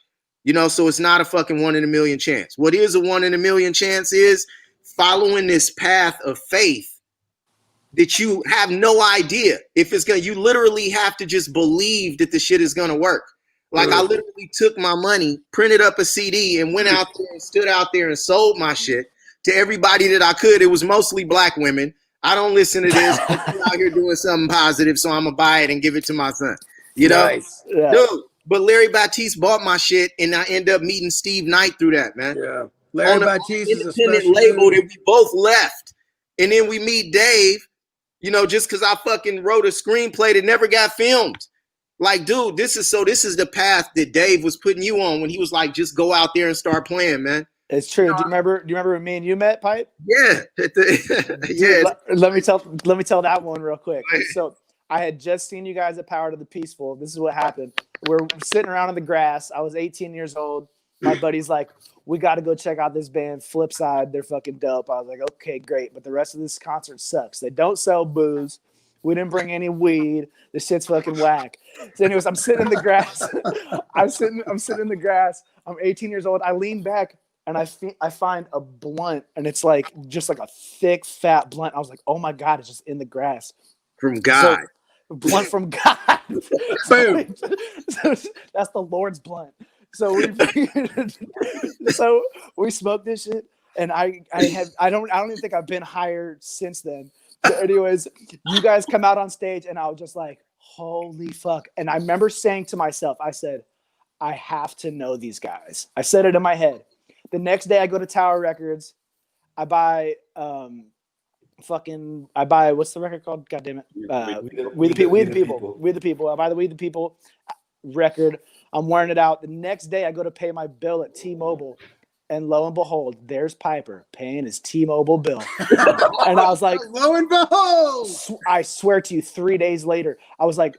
You know, so it's not a fucking 1 in a million chance. What is a 1 in a million chance is following this path of faith that you have no idea if it's gonna. You literally have to just believe that the shit is gonna work. Like, I literally took my money, printed up a CD, and went out there and stood out there and sold my shit to everybody that I could. It was mostly black women. I don't listen to this. I'm out here doing something positive, so I'm gonna buy it and give it to my son. You know, Nice. Yeah. dude. But Larry Batiste bought my shit, and I end up meeting Steve Knight through that, man. Yeah. Larry On Batiste is a independent special label dude. that we both left, and then we meet Dave. You know, just because I fucking wrote a screenplay that never got filmed. Like, dude, this is the path that Dave was putting you on when he was like, just go out there and start playing, man. It's true. Do you remember when me and you met, Pipe? Yeah. Dude, let me tell that one real quick. So I had just seen you guys at Power to the Peaceful. This is what happened. We're sitting around in the grass. I was 18 years old. My buddy's like, we got to go check out this band, Flipsyde. They're fucking dope. I was like, okay, great. But the rest of this concert sucks. They don't sell booze. We didn't bring any weed. This shit's fucking whack. So anyways, I'm sitting in the grass. I'm sitting in the grass. I'm 18 years old. I lean back and I find a blunt, and it's like just like a thick, fat blunt. I was like, oh my God, it's just in the grass. From God. So, blunt from God. Boom. So that's the Lord's blunt. So we smoked this shit, and I don't even think I've been higher since then. So anyways, you guys come out on stage, and I was just like, holy fuck. And I remember saying to myself, I said, I have to know these guys. I said it in my head. The next day I go to Tower Records. I buy what's the record called? God damn it. We the People. I buy the We the People record. I'm wearing it out. The next day I go to pay my bill at T-Mobile, and lo and behold, there's Piper paying his T-Mobile bill. And I was like, lo and behold, I swear to you, 3 days later, I was like,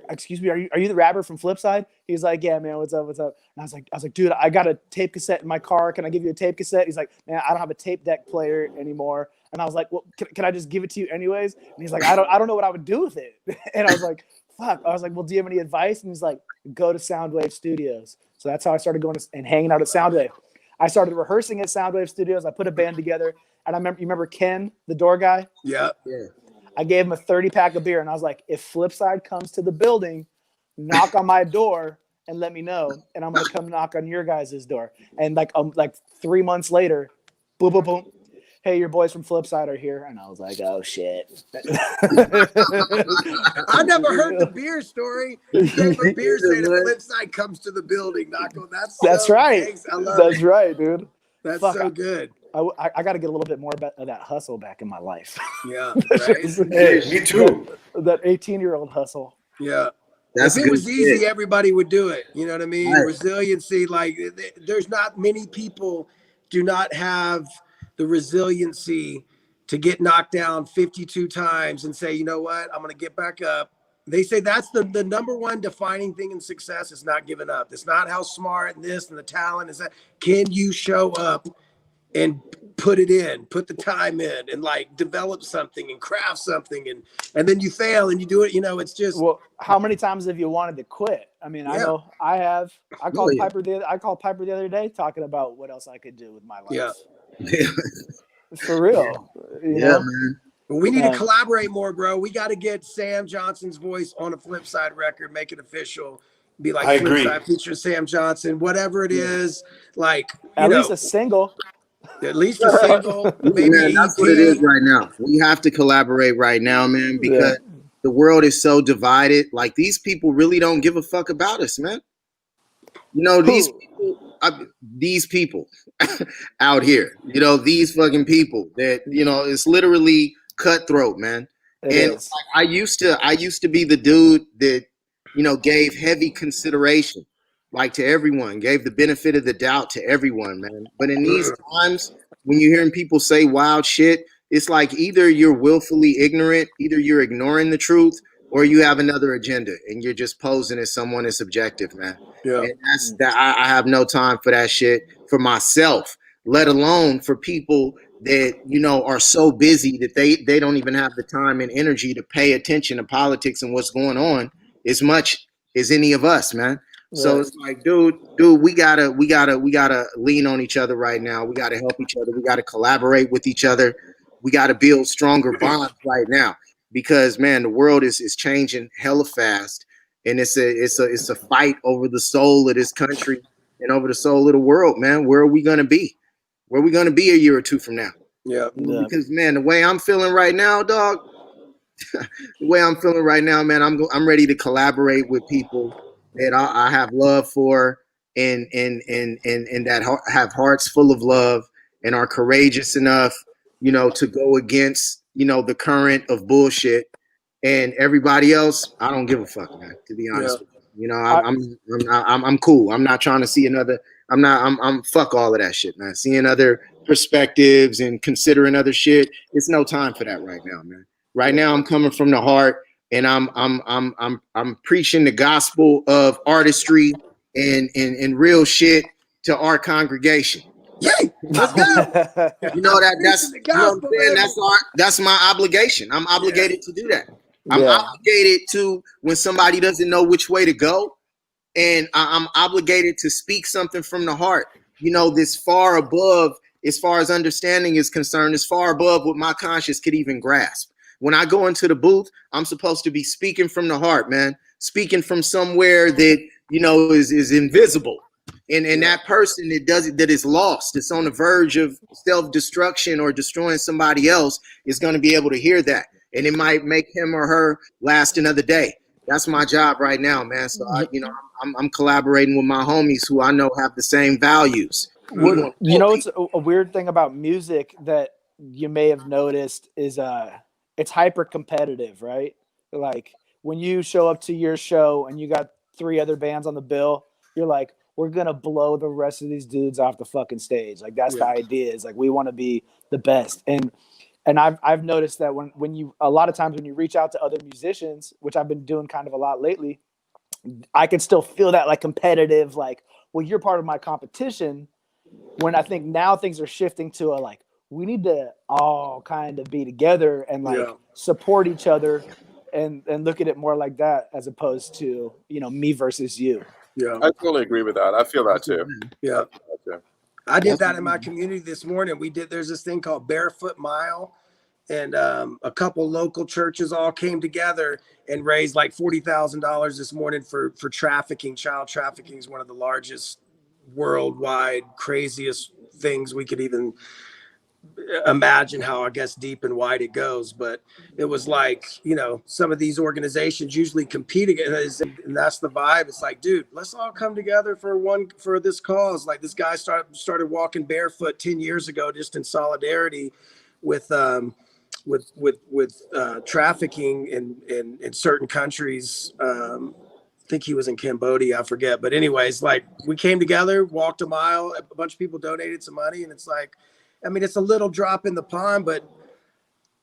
excuse me, are you the rapper from Flipsyde? He's like, yeah, man, what's up? And I was like, dude, I got a tape cassette in my car. Can I give you a tape cassette? He's like, man, I don't have a tape deck player anymore. And I was like, well, can I just give it to you anyways? And he's like, I don't know what I would do with it. And I was like, fuck. I was like, well, do you have any advice? And he's like, go to Soundwave Studios. So So that's how I started going and hanging out at Soundwave. I started rehearsing at Soundwave Studios. I put a band together, and you remember Ken, the door guy? Yeah. I gave him a 30-pack of beer, and I was like, if Flipsyde comes to the building, knock on my door and let me know, and I'm gonna come knock on your guys' door. And like 3 months later, boom, boom, boom. Hey, your boys from Flipsyde are here. And I was like, oh, shit. I never heard the beer story. You gave a beer saying the Flipsyde comes to the building. That's right. That's right, dude. That's Fuck, so good. I got to get a little bit more of that hustle back in my life. Yeah. Right? Hey, me too. That 18-year-old hustle. Yeah. That's if it was easy, shit. everybody would do it. You know what I mean? Right. Resiliency, like there's not many people do not have the resiliency to get knocked down 52 times and say, you know what, I'm going to get back up. They say that's the number one defining thing in success is not giving up. It's not how smart and this and the talent is that. Can you show up and put it in, put the time in and like develop something and craft something and then you fail and you do it, you know, it's just. Well, how many times have you wanted to quit? I mean, I know I have. I called Piper the other day talking about what else I could do with my life. Yeah. For real. You know? Man. We need to collaborate more, bro. We got to get Sam Johnson's voice on a Flipsyde record, make it official. Be like I agree. Flipsyde feature Sam Johnson, whatever it is. Like at least a single. At least a single. Maybe man, that's what it is right now. We have to collaborate right now, man, because the world is so divided. Like these people really don't give a fuck about us, man. You know, these people out here, you know, these fucking people that, you know, it's literally cutthroat, man. Like, I used to be the dude that, you know, gave heavy consideration, like to everyone, gave the benefit of the doubt to everyone, man. But in these times, when you're hearing people say wild shit, it's like either you're willfully ignorant, either you're ignoring the truth, or you have another agenda and you're just posing as someone that's objective, man. Yeah. And that's that. I have no time for that shit for myself, let alone for people that, you know, are so busy that they don't even have the time and energy to pay attention to politics and what's going on as much as any of us, man. Right. So it's like, dude, we gotta lean on each other right now. We gotta help each other. We gotta collaborate with each other. We gotta build stronger bonds right now. Because man, the world is changing hella fast, and it's a fight over the soul of this country and over the soul of the world, man. Where are we gonna be? Where are we gonna be a year or two from now? Yeah. Because man, the way I'm feeling right now, dog. The way I'm feeling right now, man, I'm ready to collaborate with people that I have love for, and that have hearts full of love and are courageous enough, you know, to go against, you know, the current of bullshit. And everybody else, I don't give a fuck, man. To be honest with you, you know, I'm cool. I'm not trying to see another. I'm fuck all of that shit, man. Seeing other perspectives and considering other shit. It's no time for that right now, man. Right now, I'm coming from the heart, and I'm preaching the gospel of artistry and real shit to our congregation. Yay! Let's go. You know that's you know what I'm saying? That's my obligation. I'm obligated to do that. I'm obligated to when somebody doesn't know which way to go, and I'm obligated to speak something from the heart. You know, this far above, as far as understanding is concerned, is far above what my conscience could even grasp. When I go into the booth, I'm supposed to be speaking from the heart, man. Speaking from somewhere that, you know, is invisible. And that person that is lost, that's on the verge of self-destruction or destroying somebody else, is going to be able to hear that. And it might make him or her last another day. That's my job right now, man. So, I'm collaborating with my homies who I know have the same values. You know, it's a weird thing about music that you may have noticed is it's hyper competitive, right? Like when you show up to your show and you got 3 other bands on the bill, you're like, we're going to blow the rest of these dudes off the fucking stage. Like that's the idea, is like, we want to be the best. And I've noticed that when you, a lot of times when you reach out to other musicians, which I've been doing kind of a lot lately, I can still feel that like competitive, like, well, you're part of my competition, when I think now things are shifting to a like, we need to all kind of be together and like support each other and look at it more like that, as opposed to, you know, me versus you. Yeah. I totally agree with that. I feel that too. Yeah. Okay. I did that in my community this morning. There's this thing called Barefoot Mile, and a couple local churches all came together and raised like $40,000 this morning for trafficking. Child trafficking is one of the largest worldwide, craziest things we could even imagine how, I guess, deep and wide it goes. But it was like, some of these organizations usually compete against, and that's the vibe. It's like, dude, let's all come together for this cause. Like this guy started walking barefoot 10 years ago, just in solidarity with trafficking in certain countries. I think he was in Cambodia, I forget. But anyways, like we came together, walked a mile, a bunch of people donated some money, and it's like, I mean, it's a little drop in the pond, but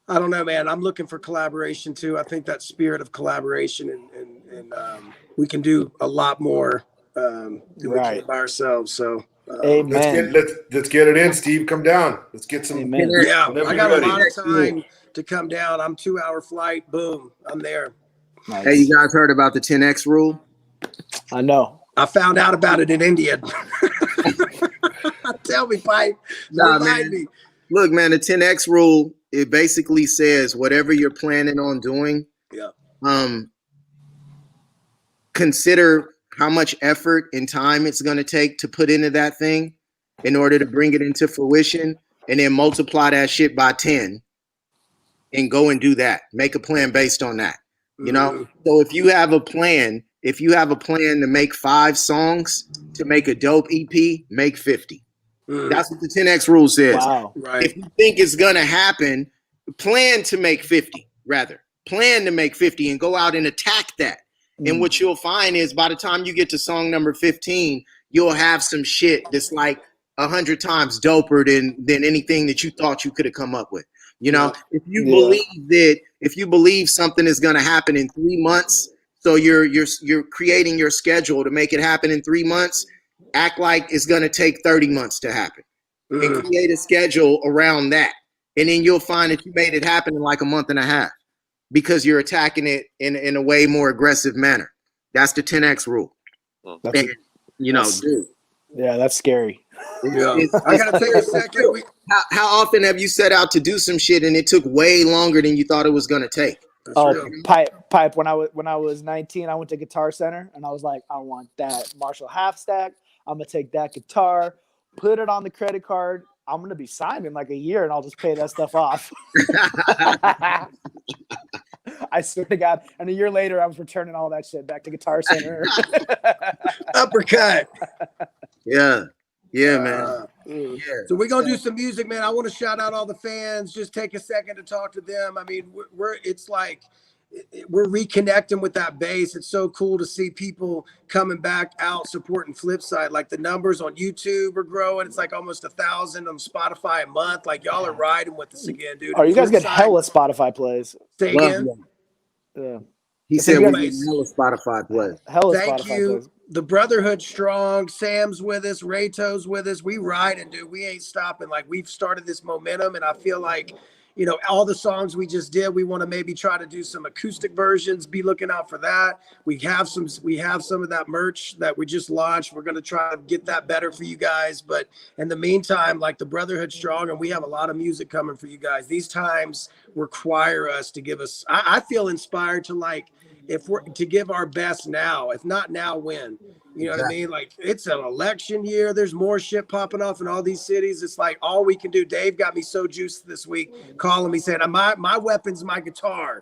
I don't know, man. I'm looking for collaboration too. I think that spirit of collaboration and we can do a lot more than we can by ourselves. So amen. Let's get it in, Steve. Come down. Let's get some. Amen. Yeah, I got ready. a lot of time to come down. I'm 2-hour flight. Boom, I'm there. Nice. Hey, you guys heard about the 10X rule? I know. I found out about it in India. Tell me, Pipe. Nah, Remind man. me. Look, man, the 10X rule, it basically says whatever you're planning on doing, consider how much effort and time it's going to take to put into that thing in order to bring it into fruition, and then multiply that shit by 10 and go and do that. Make a plan based on that. You know? So if you have a plan to make 5 songs to make a dope EP, make 50. That's what the 10X rule says. Wow. Right. If you think it's going to happen, plan to make 50, rather. Plan to make 50 and go out and attack that. And what you'll find is by the time you get to song number 15, you'll have some shit that's like 100 times doper than anything that you thought you could have come up with. You know, if you believe something is going to happen in 3 months, so you're creating your schedule to make it happen in 3 months, act like it's going to take 30 months to happen and create a schedule around that. And then you'll find that you made it happen in like a month and a half because you're attacking it in a way more aggressive manner. That's the 10X rule. That's, dude. Yeah, that's scary. I got to take a second. How often have you set out to do some shit and it took way longer than you thought it was going to take? Pipe. When I was 19, I went to Guitar Center and I was like, I want that Marshall half stack. I'm gonna take that guitar, put it on the credit card. I'm gonna be signed in like a year, and I'll just pay that stuff off. I swear to God. And a year later, I was returning all that shit back to Guitar Center. Uppercut. Yeah, man. So we're gonna do some music, man. I want to shout out all the fans. Just take a second to talk to them. I mean, it's like we're reconnecting with that base. It's so cool to see people coming back out supporting Flipsyde. Like the numbers on YouTube are growing. It's like almost 1,000 on Spotify a month. Like y'all are riding with us again, dude. Oh, you guys get hella Spotify plays. Say again. Yeah. He said we're getting hella Spotify plays. Thank you. The Brotherhood strong. Sam's with us. Rayto's with us. We riding, dude. We ain't stopping. Like we've started this momentum, and I feel like, all the songs we just did, we want to maybe try to do some acoustic versions. Be looking out for that. We have some of that merch that we just launched. We're going to try to get that better for you guys. But in the meantime, like the Brotherhood strong, and we have a lot of music coming for you guys. These times require us to give us, I feel inspired to if we're to give our best now, if not now, when? You know what I mean? Like it's an election year. There's more shit popping off in all these cities. It's like all we can do. Dave got me so juiced this week, calling me saying, "My weapon's my guitar.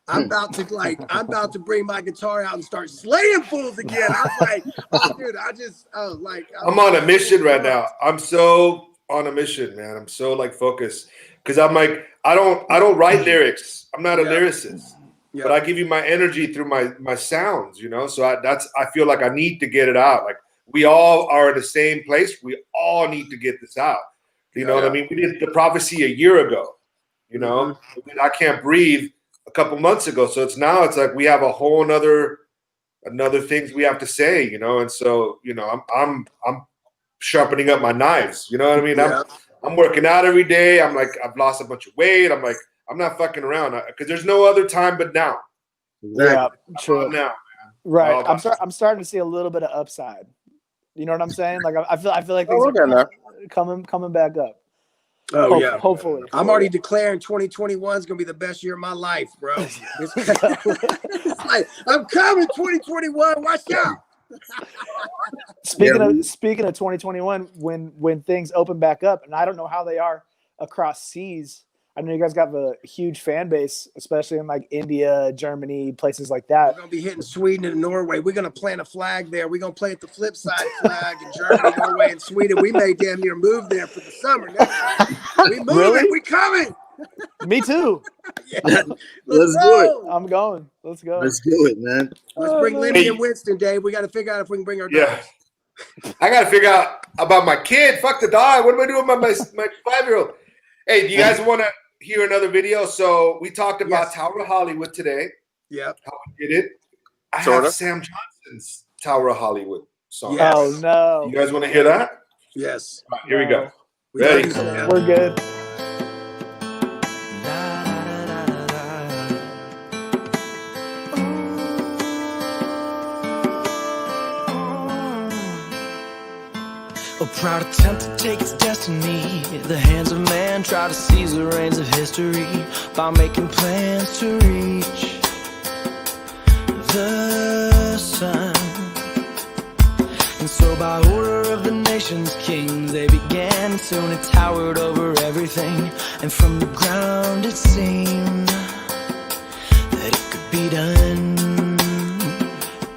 I'm about to bring my guitar out and start slaying fools again." I was like, "Oh, dude, I'm on a mission right now. I'm so on a mission, man. I'm so focused because I'm like, I don't write lyrics. I'm not a lyricist. Yeah. But I give you my energy through my sounds, So I feel like I need to get it out. Like we all are in the same place. We all need to get this out. You know what I mean? We did the prophecy a year ago. I Can't Breathe a couple months ago. So it's like we have a whole another things we have to say. And so I'm sharpening up my knives. You know what I mean? Yeah. I'm working out every day. I'm like I've lost a bunch of weight. I'm like. I'm not fucking around because there's no other time but now. Exactly. Yeah, true. Now, Right. Oh, I'm starting to see a little bit of upside. You know what I'm saying? Like I feel like things we're are coming back up. Oh yeah. Hopefully. I'm already declaring 2021 is gonna be the best year of my life, bro. It's like, I'm coming 2021. Watch out. Speaking of 2021, when things open back up, and I don't know how they are across seas. I know you guys got a huge fan base, especially in like India, Germany, places like that. We're gonna be hitting Sweden and Norway. We're gonna plant a flag there. We're gonna play at the Flipsyde flag in Germany, Norway, and Sweden. We may damn near move there for the summer next year. We moving. Really? We coming. Me too. Yeah. Let's do it. I'm going. Let's go. Let's do it, man. Let's bring Lenny and Winston, Dave. We got to figure out if we can bring our dogs. I got to figure out about my kid. Fuck the dog. What am I doing about my 5-year-old? Hey, do you guys want to hear another video? So we talked about Tower of Hollywood today. Yep. How we did it. I Sorta. have Sam Johnson's Tower of Hollywood song. Yes. Oh no. You guys want to hear that? Yes. All right, here we go. We Ready? love you, Sam. We're good. A proud attempt to take its destiny. The hands of man try to seize the reins of history by making plans to reach the sun. And so by order of the nation's kings they began, and soon it towered over everything. And from the ground it seemed that it could be done.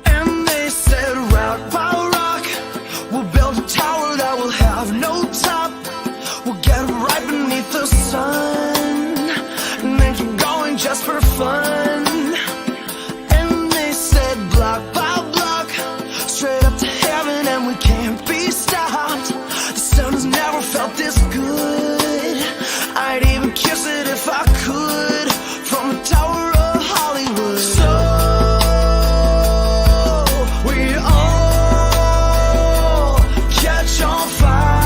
And they said rock by rock we'll build a tower that will have no top. We'll get right beneath the sun and then keep going just for fun. And they said block by block straight up to heaven, and we can't be stopped. The sun has never felt this good. I'd even kiss it if I could from the Tower of Hollywood. So we all catch on fire.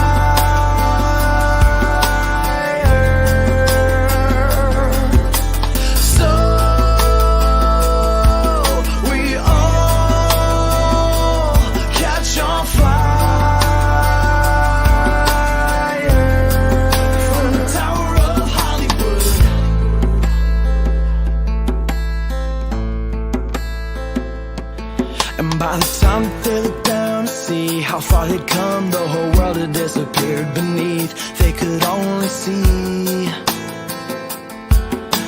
So we all catch on fire from the Tower of Hollywood. And by the time that they looked down to see how far they'd come, the whole world had disappeared beneath. They could only see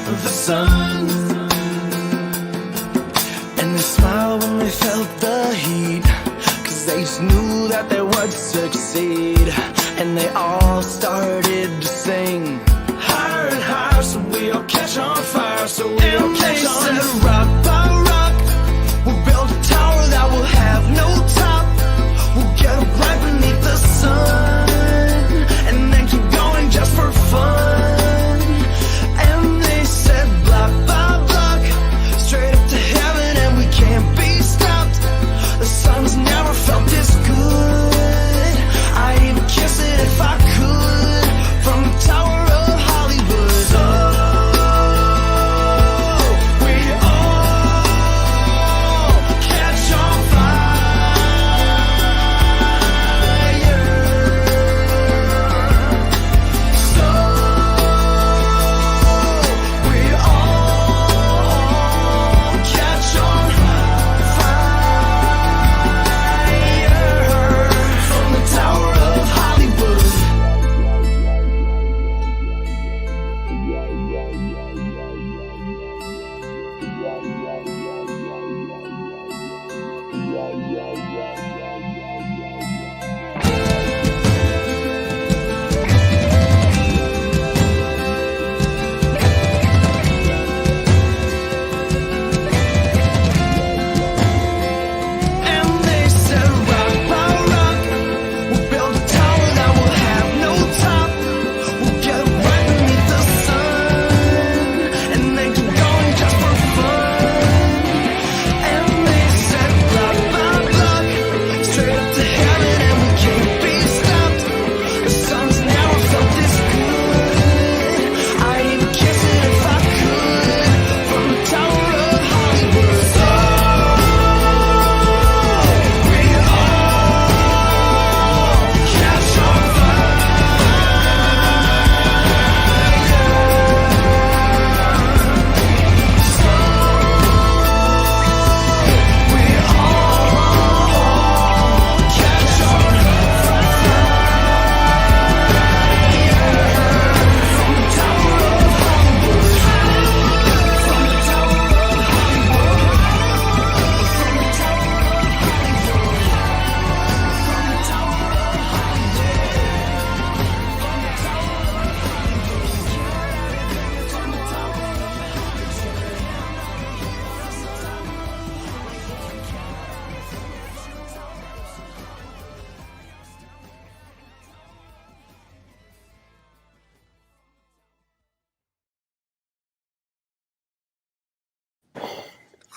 the sun. And they smiled when they felt the heat, 'cause they just knew that they would succeed. And they all started to sing higher and higher, so we all catch on fire. So we all catch on fire. Rock by rock we'll build a tower that will have no top. We'll get right beneath the sun and then keep going just for fun. And they said block by block straight up to heaven, and we can't be stopped. The sun's never felt this good. I'd even kiss it if I could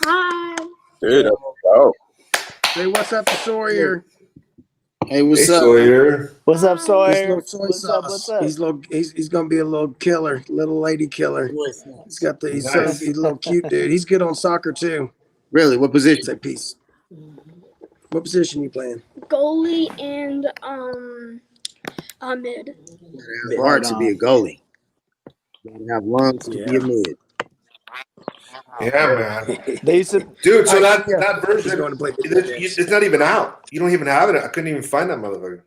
Hi. Dude, let's go. Say what's up to Sawyer. Hey, what's Hey, up? Sawyer. What's up, This Sawyer? little soy What's up? sauce. What's up? He's gonna be a little killer, little lady killer. He's got the he's Nice. a little cute dude. He's good on soccer too. Really? What position? Say peace. What position you playing? Goalie and mid. It's hard to be a goalie. You gotta have lungs to be a mid. Yeah, man. They used to. Dude, so that He's version, going to play it's not even out. You don't even have it. I couldn't even find that motherfucker.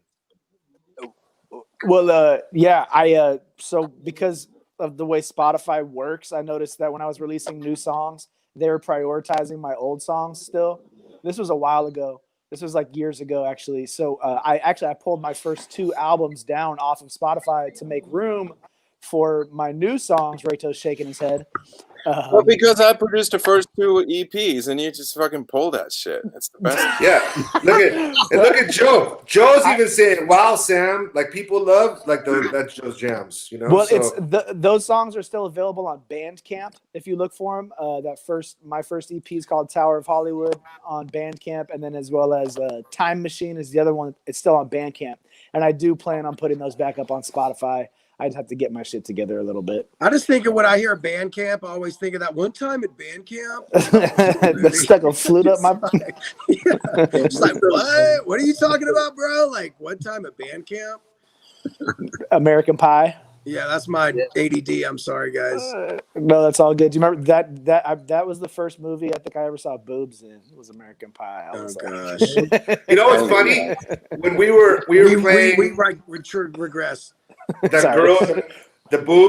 Well, yeah, so because of the way Spotify works, I noticed that when I was releasing new songs, they were prioritizing my old songs still. This was a while ago. This was like years ago, actually. So I pulled my first 2 albums down off of Spotify to make room for my new songs. Rayto's shaking his head. Well, because I produced the first 2 EPs, and you just fucking pull that shit. That's the best. Yeah. Look at Joe. Joe's even saying, "Wow, Sam, like people love like that's Joe's jams." You know. Well, so, those songs are still available on Bandcamp if you look for them. My first EP is called Tower of Hollywood on Bandcamp, and then as well as Time Machine is the other one. It's still on Bandcamp, and I do plan on putting those back up on Spotify. I'd have to get my shit together a little bit. I just think of when I hear Bandcamp, I always think of that one time at Bandcamp. That stuck a flute up my. Yeah. Just like, what? What are you talking about, bro? Like one time at Bandcamp. American Pie. Yeah, that's my ADD. I'm sorry, guys. No, that's all good. Do you remember that was the first movie I think I ever saw boobs in. It was American Pie. I was gosh. you know what's funny? When we were playing, we regress. That girl, the girl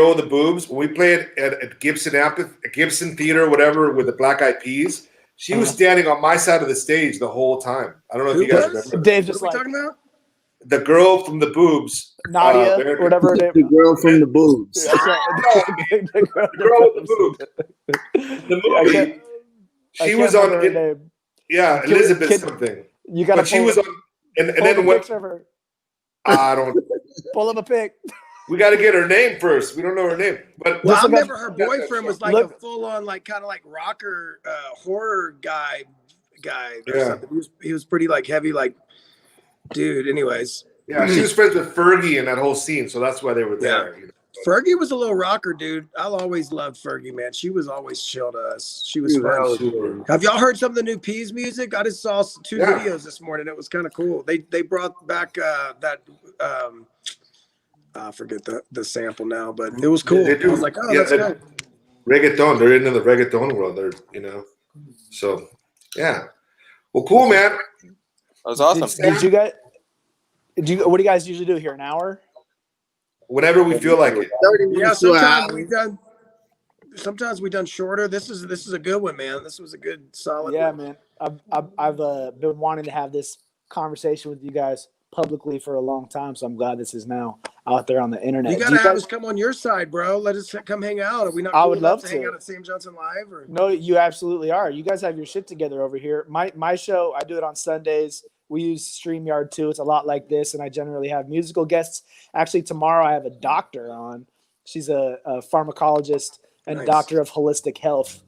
with the boobs. When we played at Gibson Theater, whatever, with the Black Eyed Peas, she was standing on my side of the stage the whole time. I don't know if you guys remember. Dave just what are we talking about? The girl from the boobs, Nadia, whatever. The girl from the boobs. The girl with the boobs. The movie. She was on it. Yeah, Elizabeth something. You got. But she was on, and then when I don't pull up a pic. We got to get her name first. We don't know her name. But I remember her boyfriend was like a full-on, like kind of like rocker, horror guy or something. He was pretty like heavy, like dude. Anyways, yeah, she was friends with Fergie in that whole scene, so that's why they were there. You know? Fergie was a little rocker, dude. I'll always loved Fergie, man. She was always chill to us. She was fun. Have y'all heard some of the new Peas music? I just saw 2 videos this morning. It was kind of cool. They brought back that I forget the sample now, but it was cool. I was like, oh, that's good. Reggaeton. They're into the reggaeton world. They're so yeah. Well, cool, man. That was awesome. What do you guys usually do here? An hour? Whenever we feel like it. Yeah, sometimes we done shorter. This is a good one, man. This was a good solid one. Man. I've been wanting to have this conversation with you guys publicly for a long time, so I'm glad this is now out there on the internet. You gotta have us come on your side, bro. Let us come hang out. Are we not? I would love to hang out at Sam Johnson Live. Or? No, you absolutely are. You guys have your shit together over here. My show, I do it on Sundays. We use StreamYard too. It's a lot like this, and I generally have musical guests. Actually, tomorrow I have a doctor on. She's a pharmacologist and doctor of holistic health,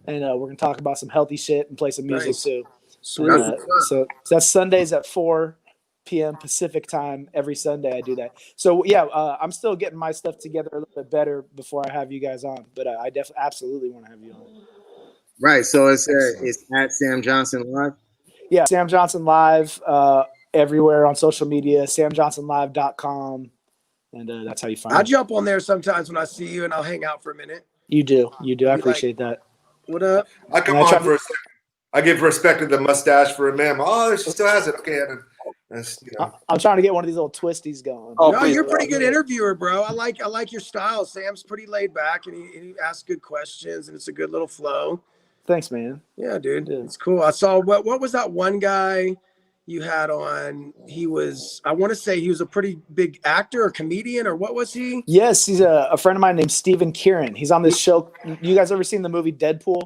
and we're gonna talk about some healthy shit and play some music too. So that's Sundays at 4 p.m. Pacific time every Sunday. I do that. So yeah, I'm still getting my stuff together a little bit better before I have you guys on. But I definitely absolutely want to have you on. Right. So it's at Sam Johnson Live. Yeah, Sam Johnson Live everywhere on social media. SamJohnsonLive.com, and that's how you find. I jump on there sometimes when I see you, and I'll hang out for a minute. You do. I appreciate that. What up? I come on for a second. I give respect to the mustache for a man. Oh, she still has it. Okay. I'm trying to get one of these little twisties going. No, you're a pretty good interviewer, bro. I like your style. Sam's pretty laid back, and he asks good questions, and it's a good little flow. Thanks, man. Yeah, dude, it's cool. I saw what was that one guy you had on? I want to say he was a pretty big actor or comedian, or what was he? Yes, he's a friend of mine named Stephen Kieran. He's on this show. You guys ever seen the movie Deadpool?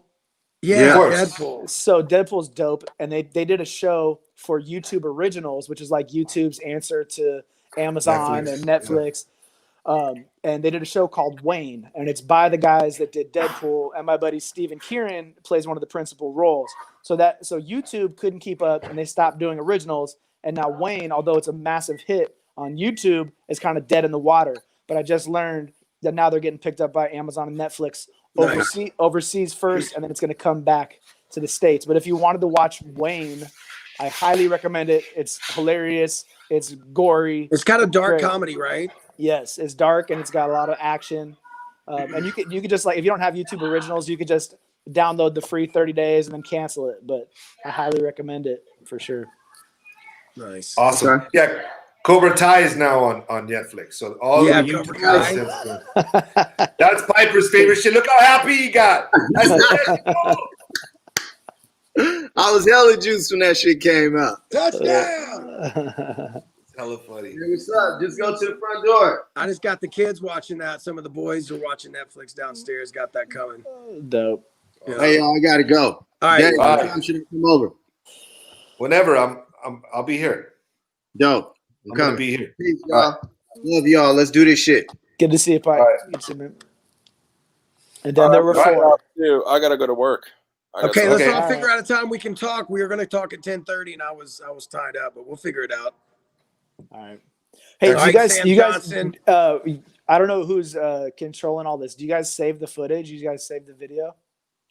Yeah, Deadpool. So Deadpool's dope, and they did a show for YouTube Originals, which is like YouTube's answer to Amazon and Netflix. And they did a show called Wayne, and it's by the guys that did Deadpool, and my buddy Steven Kieran plays one of the principal roles. So YouTube couldn't keep up, and they stopped doing originals. And now Wayne, although it's a massive hit on YouTube, is kind of dead in the water. But I just learned that now they're getting picked up by Amazon and Netflix overseas first, and then it's going to come back to the States. But if you wanted to watch Wayne, I highly recommend it. It's hilarious. It's gory. It's kind of dark comedy, right? Yes, it's dark and it's got a lot of action. And you could just, like, if you don't have YouTube Originals, you could just download the free 30 days and then cancel it. But I highly recommend it for sure. Nice. Awesome. Okay. Yeah. Cobra Kai is now on Netflix. So all the YouTube guys, that's Piper's favorite shit. Look how happy he got. I was hella juiced when that shit came out. Touchdown! Hella funny. Hey, what's up? Just go to the front door. I just got the kids watching that. Some of the boys are watching Netflix downstairs. Got that coming. Dope. Yeah. Hey, y'all, I gotta go. All right. Dave, what time should I come over? Whenever I'll be here. Dope. I'm gonna be here. Peace, y'all. Love y'all. Let's do this shit. Good to see you, Pipe. Right. And then there were four. I gotta go to work. Okay, let's all figure out a time we can talk. We were going to talk at 10:30, and I was tied up, but we'll figure it out. All right. Hey, All right, you guys, Johnson. I don't know who's controlling all this. Do you guys save the footage? You guys save the video?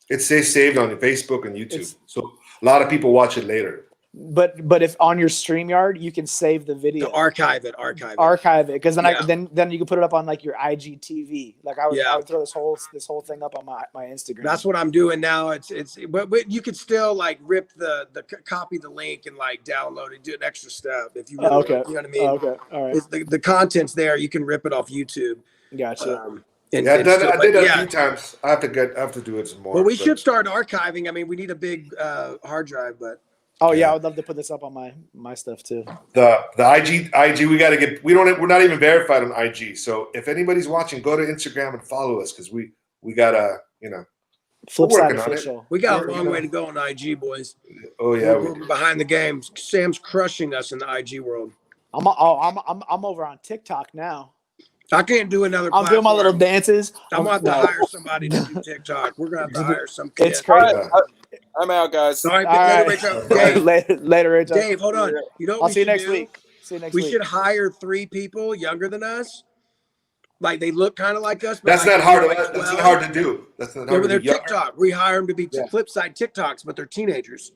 It's saved on Facebook and YouTube, so a lot of people watch it later. But if on your StreamYard, you can save the video. To archive it. Archive it, because then you can put it up on like your IGTV. Like I would throw this whole thing up on my Instagram. That's what I'm doing now. But you could still like rip the copy the link and like download it, do an extra step if you really, okay. You know what I mean? Okay, all right. The content's there. You can rip it off YouTube. Gotcha. I did that a few times. I have to do it some more. Well, we should start archiving. I mean, we need a big hard drive, but. Oh yeah, I would love to put this up on my stuff too. The IG we gotta get. We're not even verified on IG. So if anybody's watching, go to Instagram and follow us because we gotta Flipsyde official. We got a long way to go on IG, boys. Oh yeah, we're behind the game. Sam's crushing us in the IG world. I'm over on TikTok now. I can't do another. I'm doing my little dances. I'm going to have to hire somebody to do TikTok. We're going to have to hire some kid. It's crazy. I'm out, guys. All right, later, Rachel. Dave, hold on. You know what I'll see you next week. We should hire 3 people younger than us. Like they look kind of like us. But that's not hard. That's not hard to do. That's not hard to do. They're TikTok. We hire them to be Flipsyde TikToks, but they're teenagers.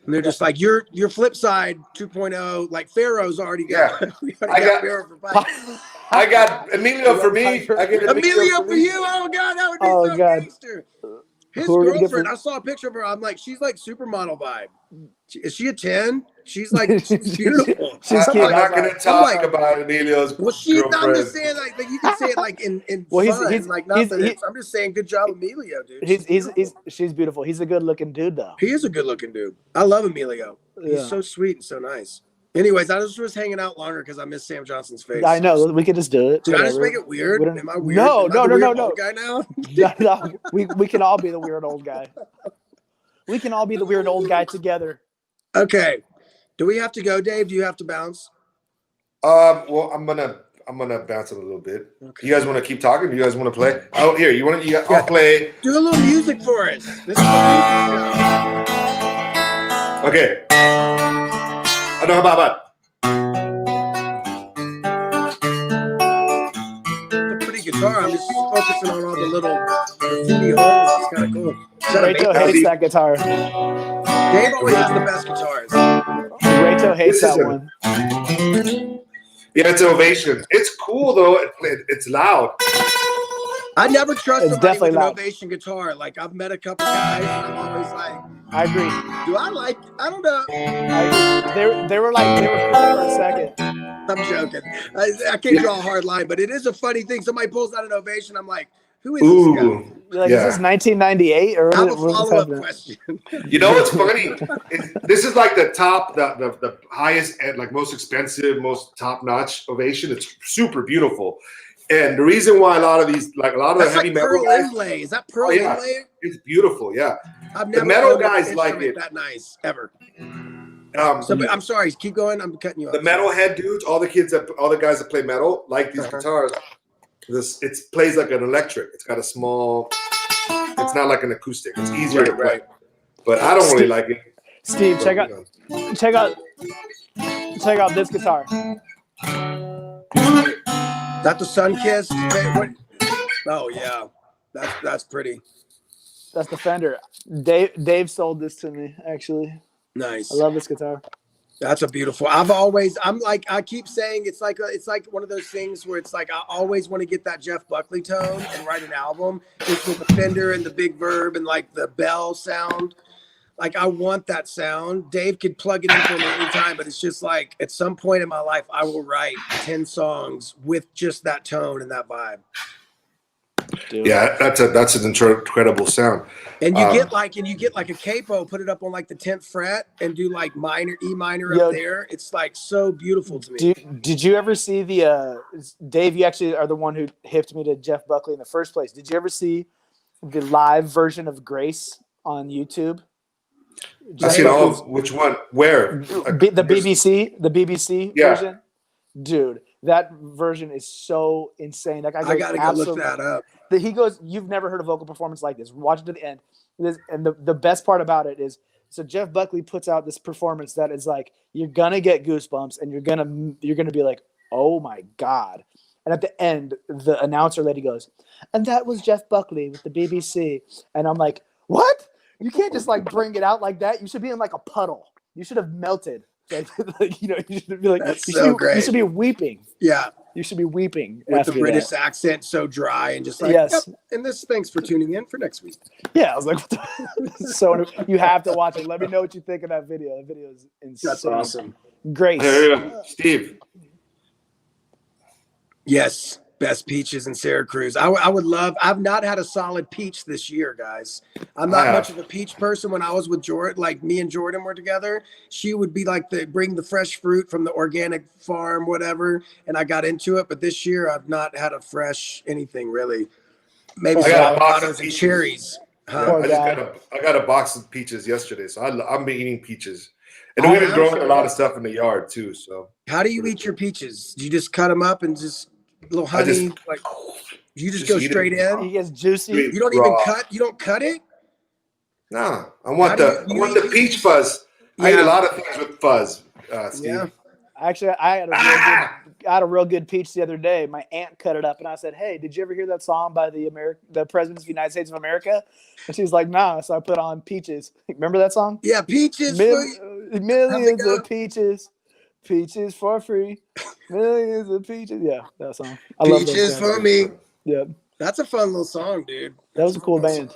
And they're just like, you're Flipsyde 2.0. Like Pharaoh's already got. I got Emilio for me. I get Emilio for you. Oh God, that would be so gangster. His girlfriend, I saw a picture of her. I'm like, she's like supermodel vibe. Is she a 10? She's beautiful. She's cute. I'm not going to talk about Emilio's girlfriend. I'm just saying, like you can say it like in fun, he's like nothing. I'm just saying, good job, Emilio, dude. She's beautiful. He's a good looking dude, though. He is a good looking dude. I love Emilio. He's so sweet and so nice. Anyways, I just was hanging out longer because I miss Sam Johnson's face. I know. We could just do it. Did I just make it weird? Am I weird? No. Old guy now? No. We can all be the weird old guy. We can all be the weird old guy together. Okay. Do we have to go, Dave? Do you have to bounce? Well, I'm gonna bounce it a little bit. Okay. You guys want to keep talking? Do you guys want to play? Oh, here. I'll play. Do a little music for us. This is okay. I know about. It's a pretty guitar. I'm just focusing on all the little graffiti holes. It's kind of cool. Rachel hates that guitar. Dave always has the best guitars. Rachel hates that one. Yeah, it's Ovation. It's cool though. It's loud. I never trust somebody with an Ovation guitar. Like I've met a couple guys, and I'm always like, I agree. I don't know. They were for a second. I'm joking. I can't draw a hard line, but it is a funny thing. Somebody pulls out an Ovation. I'm like, who is this guy? Like, is this 1998 or I have a follow-up question. You know what's funny? This is like the top, the highest, and like most expensive, most top-notch Ovation. It's super beautiful. And the reason why a lot of the heavy metal guys, inlay. Is that pearl inlay? It's beautiful. Yeah, I've never the metal guys like it. That nice ever. I'm sorry. Keep going. I'm cutting you off. The metalhead dudes, all the guys that play metal like these guitars it plays like an electric. It's got a small. It's not like an acoustic. It's easier to play. But I don't really like it. Steve, check out this guitar. That the Sunkist? Oh yeah, that's pretty. That's the Fender. Dave sold this to me, actually. Nice. I love this guitar. That's a beautiful. I keep saying it's like one of those things where it's like I always want to get that Jeff Buckley tone and write an album just with the Fender and the big verb and like the bell sound. Like I want that sound. Dave could plug it in for me anytime, but it's just like at some point in my life I will write 10 songs with just that tone and that vibe. Dude. Yeah, that's an incredible sound. And you get like a capo, put it up on like the 10th fret and do like E minor up there. It's like so beautiful to me. Did you ever see the Dave? You actually are the one who hipped me to Jeff Buckley in the first place. Did you ever see the live version of Grace on YouTube? I've seen all of which one? Where? The BBC version. Dude, that version is so insane. That guy goes, I gotta go look that up. He goes, you've never heard a vocal performance like this. Watch it to the end. And the best part about it is, so Jeff Buckley puts out this performance that is like, you're gonna get goosebumps and you're gonna be like, oh my God. And at the end, the announcer lady goes, and that was Jeff Buckley with the BBC. And I'm like, what? You can't just like bring it out like that. You should be in like a puddle. You should have melted. Like, you should be like, great. You should be weeping. Yeah. You should be weeping with the British accent, so dry and just like, yes. Yep. And thanks for tuning in for next week. Yeah, I was like, so you have to watch it. Let me know what you think of that video. That video is insane. That's awesome. Great. Steve. Yes. Best peaches in Syracuse. I would love. I've not had a solid peach this year, guys. I'm not much of a peach person. When I was with Jordan, like me and Jordan were together, she would be like bring the fresh fruit from the organic farm, whatever. And I got into it, but this year I've not had a fresh anything really. Maybe avocados and cherries. Huh? Yeah, I got a box of peaches yesterday, so I'm eating peaches. And we've been growing a lot of stuff in the yard too. So how do you eat your peaches? Do you just cut them up and just little honey, you just go straight in. He gets juicy. You don't even cut. You don't cut it. No, I want the peach fuzz. Yeah. I eat a lot of things with fuzz, Steve. Yeah. Actually, I had a real good peach the other day. My aunt cut it up, and I said, "Hey, did you ever hear that song by the President of the United States of America?" And she's like, "Nah." So I put on Peaches. Remember that song? Yeah, Peaches. Millions of peaches. Peaches for free. Millions of peaches. Yeah, that song. I love Peaches for me. Yeah. That's a fun little song, dude. That was a cool band.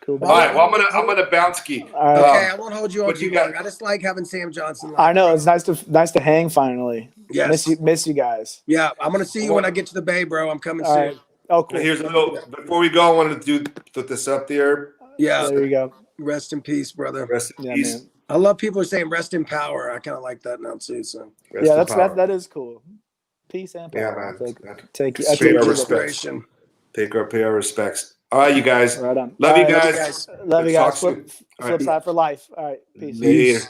Cool band. All right, well, I'm gonna bounce key. Right. Okay, I won't hold you on too long. I just like having Sam Johnson live. I know, it's nice to hang finally. Yes. Miss you guys. Yeah, I'm gonna see you when I get to the Bay, bro. I'm coming soon. Right. Oh, cool. Here's a little before we go, I wanted to put this up there. Yeah. There you go. Rest in peace, brother. Rest in peace. Man. I love people are saying rest in power. I kind of like that now too. So that is cool. Peace and power. Yeah, man. Take pay our respects. Pay our respects. All right, you guys. Right on. Love you guys. Love you guys. Flipside for life. All right. Peace. Later.